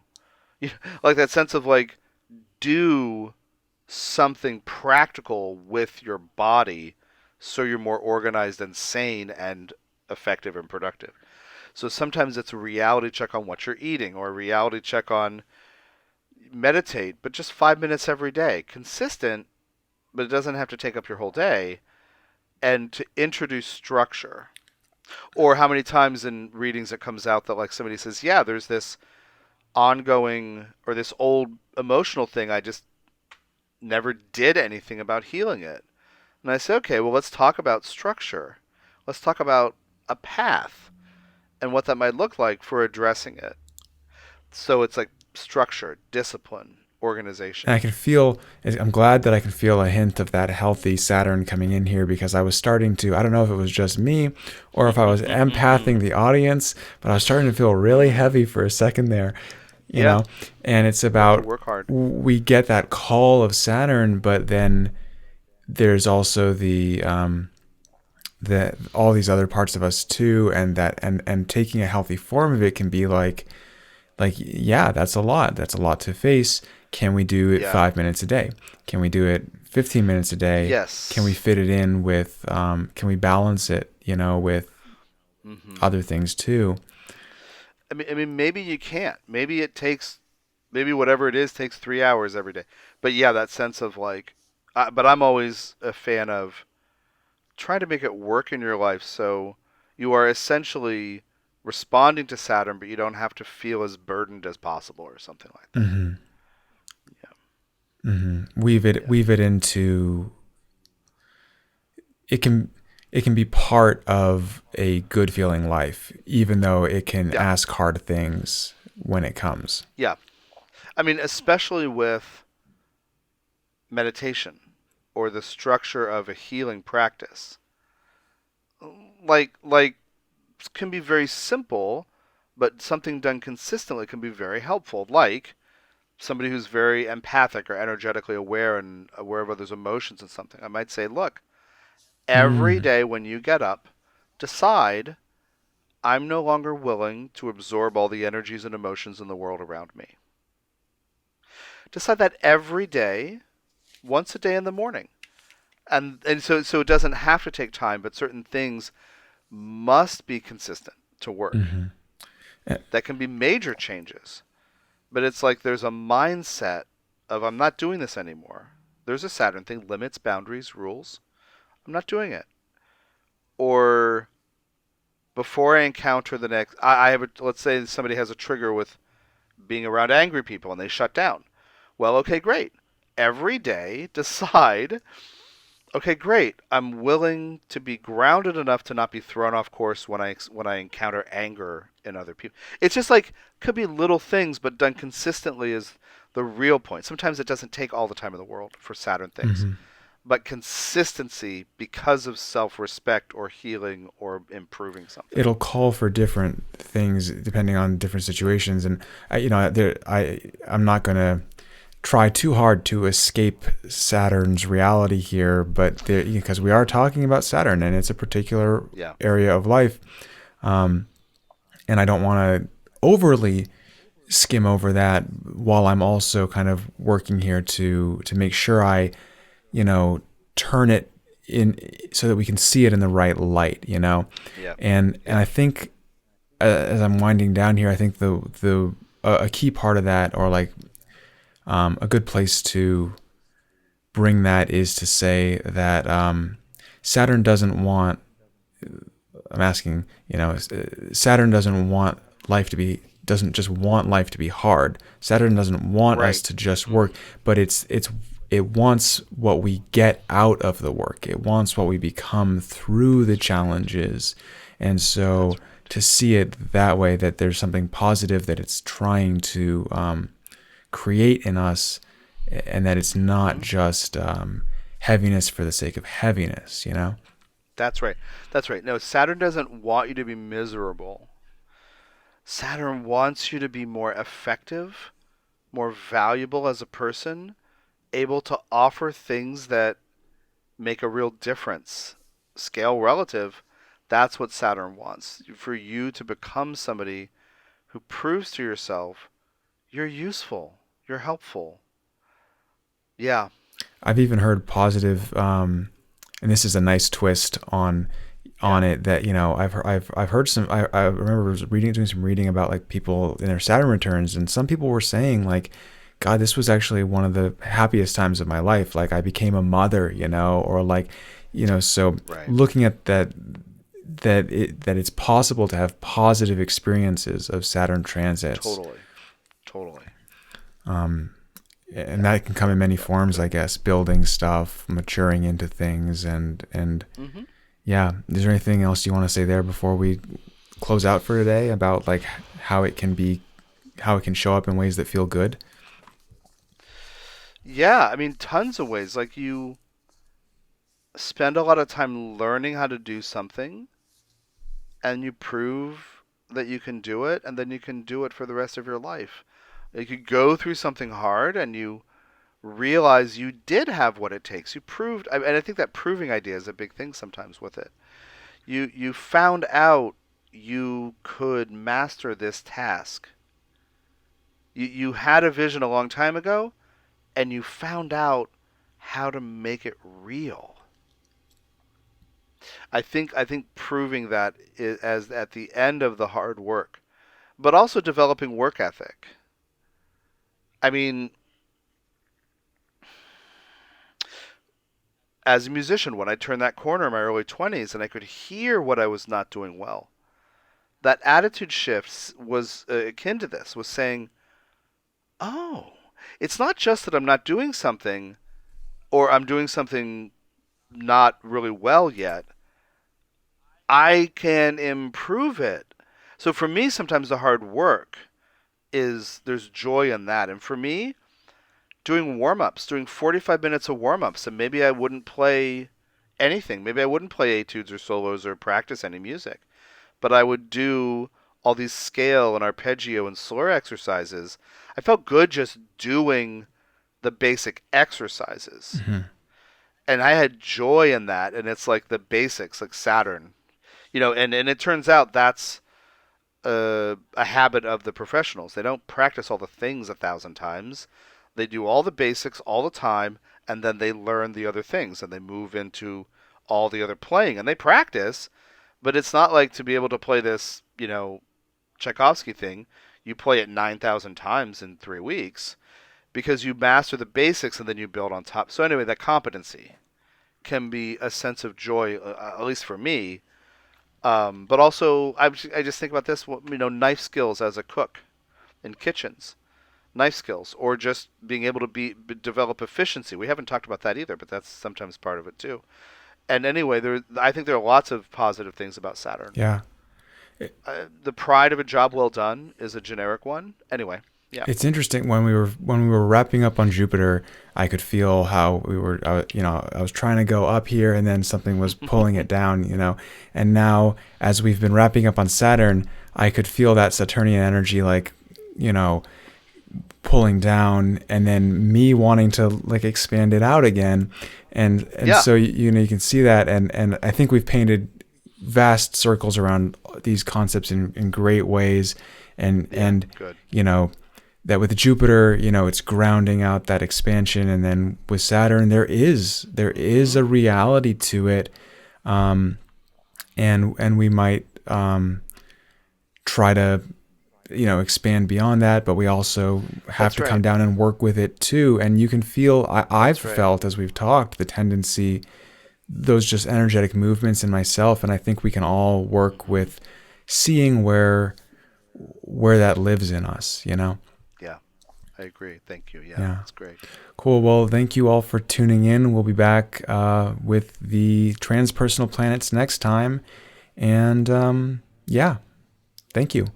Speaker 2: Like that sense of like, do something practical with your body so you're more organized and sane and effective and productive. So sometimes it's a reality check on what you're eating, or a reality check on meditate, but just 5 minutes every day. Consistent, but it doesn't have to take up your whole day. And to introduce structure. Or how many times in readings it comes out that like somebody says, yeah, there's this ongoing or this old emotional thing I just never did anything about healing it. And I say, okay, well, let's talk about structure. Let's talk about a path and what that might look like for addressing it. So it's like structure, discipline,
Speaker 1: And
Speaker 2: organization.
Speaker 1: I can feel, I'm glad that I can feel a hint of that healthy Saturn coming in here, because I was starting to, I don't know if it was just me or if I was empathing the audience, but I was starting to feel really heavy for a second there, you
Speaker 2: Yeah,
Speaker 1: know? And it's
Speaker 2: you have to
Speaker 1: about,
Speaker 2: work hard.
Speaker 1: we get that call of Saturn, but then there's also the all these other parts of us too, and that and taking a healthy form of it can be like, yeah, that's a lot to face. Can we do it
Speaker 2: Yeah.
Speaker 1: 5 minutes a day? Can we do it 15 minutes a day? Can we
Speaker 2: Yes.
Speaker 1: fit it in with can we balance it, with
Speaker 2: hmm
Speaker 1: other things too?
Speaker 2: I mean, maybe you can't. Maybe it takes, maybe whatever it is takes 3 hours every day. But yeah, that sense of like, but I'm always a fan of trying to make it work in your life so you are essentially responding to Saturn, but you don't have to feel as burdened as possible or something like that.
Speaker 1: Hmm.
Speaker 2: Yeah.
Speaker 1: Hmm.
Speaker 2: Yeah.
Speaker 1: Weave it into it can it can be part of a good feeling life, even though it can
Speaker 2: Yeah.
Speaker 1: ask hard things when it comes.
Speaker 2: Yeah. I mean, especially with meditation or the structure of a healing practice. Like can be very simple, but something done consistently can be very helpful. Like somebody who's very empathic or energetically aware and aware of others' emotions and something. I might say, look, every
Speaker 1: Mm.
Speaker 2: day when you get up, decide I'm no longer willing to absorb all the energies and emotions in the world around me. Decide that every day, once a day in the morning. And so it doesn't have to take time, but certain things must be consistent to work.
Speaker 1: Hmm.
Speaker 2: That can be major changes, but it's like there's a mindset of I'm not doing this anymore. There's a Saturn thing, limits, boundaries, rules. I'm not doing it. Or before I encounter the next, I have let's say somebody has a trigger with being around angry people and they shut down. Well, okay, great. Every day decide, okay, great. I'm willing to be grounded enough to not be thrown off course when I encounter anger in other people. It's just like could be little things, but done consistently is the real point. Sometimes it doesn't take all the time in the world for Saturn things,
Speaker 1: Hmm.
Speaker 2: but consistency because of self-respect or healing or improving something.
Speaker 1: It'll call for different things depending on different situations, and I'm not gonna try too hard to escape Saturn's reality here, but because we are talking about Saturn and it's a particular
Speaker 2: Yeah.
Speaker 1: area of life, um, and I don't want to overly skim over that while I'm also kind of working here to make sure I, you know, turn it in so that we can see it in the right light,
Speaker 2: Yeah.
Speaker 1: and
Speaker 2: Yeah.
Speaker 1: I think as I'm winding down here, I think the a key part of that, or like a good place to bring that, is to say that Saturn doesn't want. I'm asking, Saturn doesn't just want life to be hard. Saturn doesn't want us
Speaker 2: Right.
Speaker 1: to just work,
Speaker 2: Hmm.
Speaker 1: but it wants what we get out of the work. It wants what we become through the
Speaker 2: That's right.
Speaker 1: challenges. And so
Speaker 2: That's right.
Speaker 1: to see it that way, that there's something positive that it's trying to create in us, and that it's not
Speaker 2: Hmm.
Speaker 1: just heaviness for the sake of heaviness.
Speaker 2: That's right. That's right. No, Saturn doesn't want you to be miserable. Saturn wants you to be more effective, more valuable as a person, able to offer things that make a real difference. Scale relative, that's what Saturn wants. For you to become somebody who proves to yourself you're useful, you're helpful. Yeah.
Speaker 1: I've even heard positive, and this is a nice twist on
Speaker 2: Yeah.
Speaker 1: it, that I've heard some. I remember doing some reading about like people in their Saturn returns, and some people were saying like, God, this was actually one of the happiest times of my life. Like I became a mother, or like, so
Speaker 2: Right.
Speaker 1: looking at that it's possible to have positive experiences of Saturn transits.
Speaker 2: Totally. Totally.
Speaker 1: And
Speaker 2: Yeah.
Speaker 1: that can come
Speaker 2: Yeah.
Speaker 1: in many
Speaker 2: Yeah.
Speaker 1: forms, I
Speaker 2: Good.
Speaker 1: guess, building stuff, maturing into things, and
Speaker 2: Hmm.
Speaker 1: yeah. Is there anything else you want to say there before we close out for today about like how it can be, how it can show up in ways that feel good?
Speaker 2: Yeah. I mean, tons of ways. Like you spend a lot of time learning how to do something and you prove that you can do it, and then you can do it for the rest of your life. You could go through something hard and you realize you did have what it takes. You proved, and I think that proving idea is a big thing sometimes with it. You found out you could master this task. You had a vision a long time ago, and you found out how to make it real. I think proving that is as at the end of the hard work, but also developing work ethic. I mean, as a musician, when I turned that corner in my early 20s and I could hear what I was not doing well, that attitude shift was akin to this, was saying, oh, it's not just that I'm not doing something or I'm doing something not really well yet. I can improve it. So for me, sometimes the hard work is there's joy in that. And for me, doing warm ups, doing 45 minutes of warm ups, and maybe I wouldn't play anything. Maybe I wouldn't play etudes or solos or practice any music, but I would do all these scale and arpeggio and slur exercises. I felt good just doing the basic exercises.
Speaker 1: Hmm.
Speaker 2: And I had joy in that. And it's like the basics, like Saturn, and it turns out that's a habit of the professionals. They don't practice all the things 1,000 times. They do all the basics all the time, and then they learn the other things, and they move into all the other playing, and they practice. But it's not like to be able to play this, Tchaikovsky thing. You play it 9,000 times in 3 weeks. because you master the basics and then you build on top. So anyway, that competency can be a sense of joy, at least for me. But also, I just think about this, knife skills as a cook in kitchens, knife skills, or just being able to develop efficiency. We haven't talked about that either, but that's sometimes part of it too. And anyway, I think there are lots of positive things about Saturn.
Speaker 1: Yeah.
Speaker 2: The pride of a job well done is a generic one. Anyway, yeah.
Speaker 1: It's interesting when we were wrapping up on Jupiter, I could feel how I was trying to go up here and then something was pulling it down, and now as we've been wrapping up on Saturn, I could feel that Saturnian energy, like, pulling down, and then me wanting to like expand it out again, and
Speaker 2: Yeah.
Speaker 1: so you can see that, and I think we've painted vast circles around these concepts in great ways, and
Speaker 2: Good.
Speaker 1: that with Jupiter, it's grounding out that expansion, and then with Saturn, there is a reality to it, and we might try to expand beyond that, but we also have to come down and work with it too. And you can feel, I've felt as we've talked, the tendency, those just energetic movements in myself, and I think we can all work with seeing where that lives in us,
Speaker 2: Yeah, I agree. Thank you. Yeah, that's great.
Speaker 1: Cool. Well, thank you all for tuning in. We'll be back with the transpersonal planets next time. And thank you.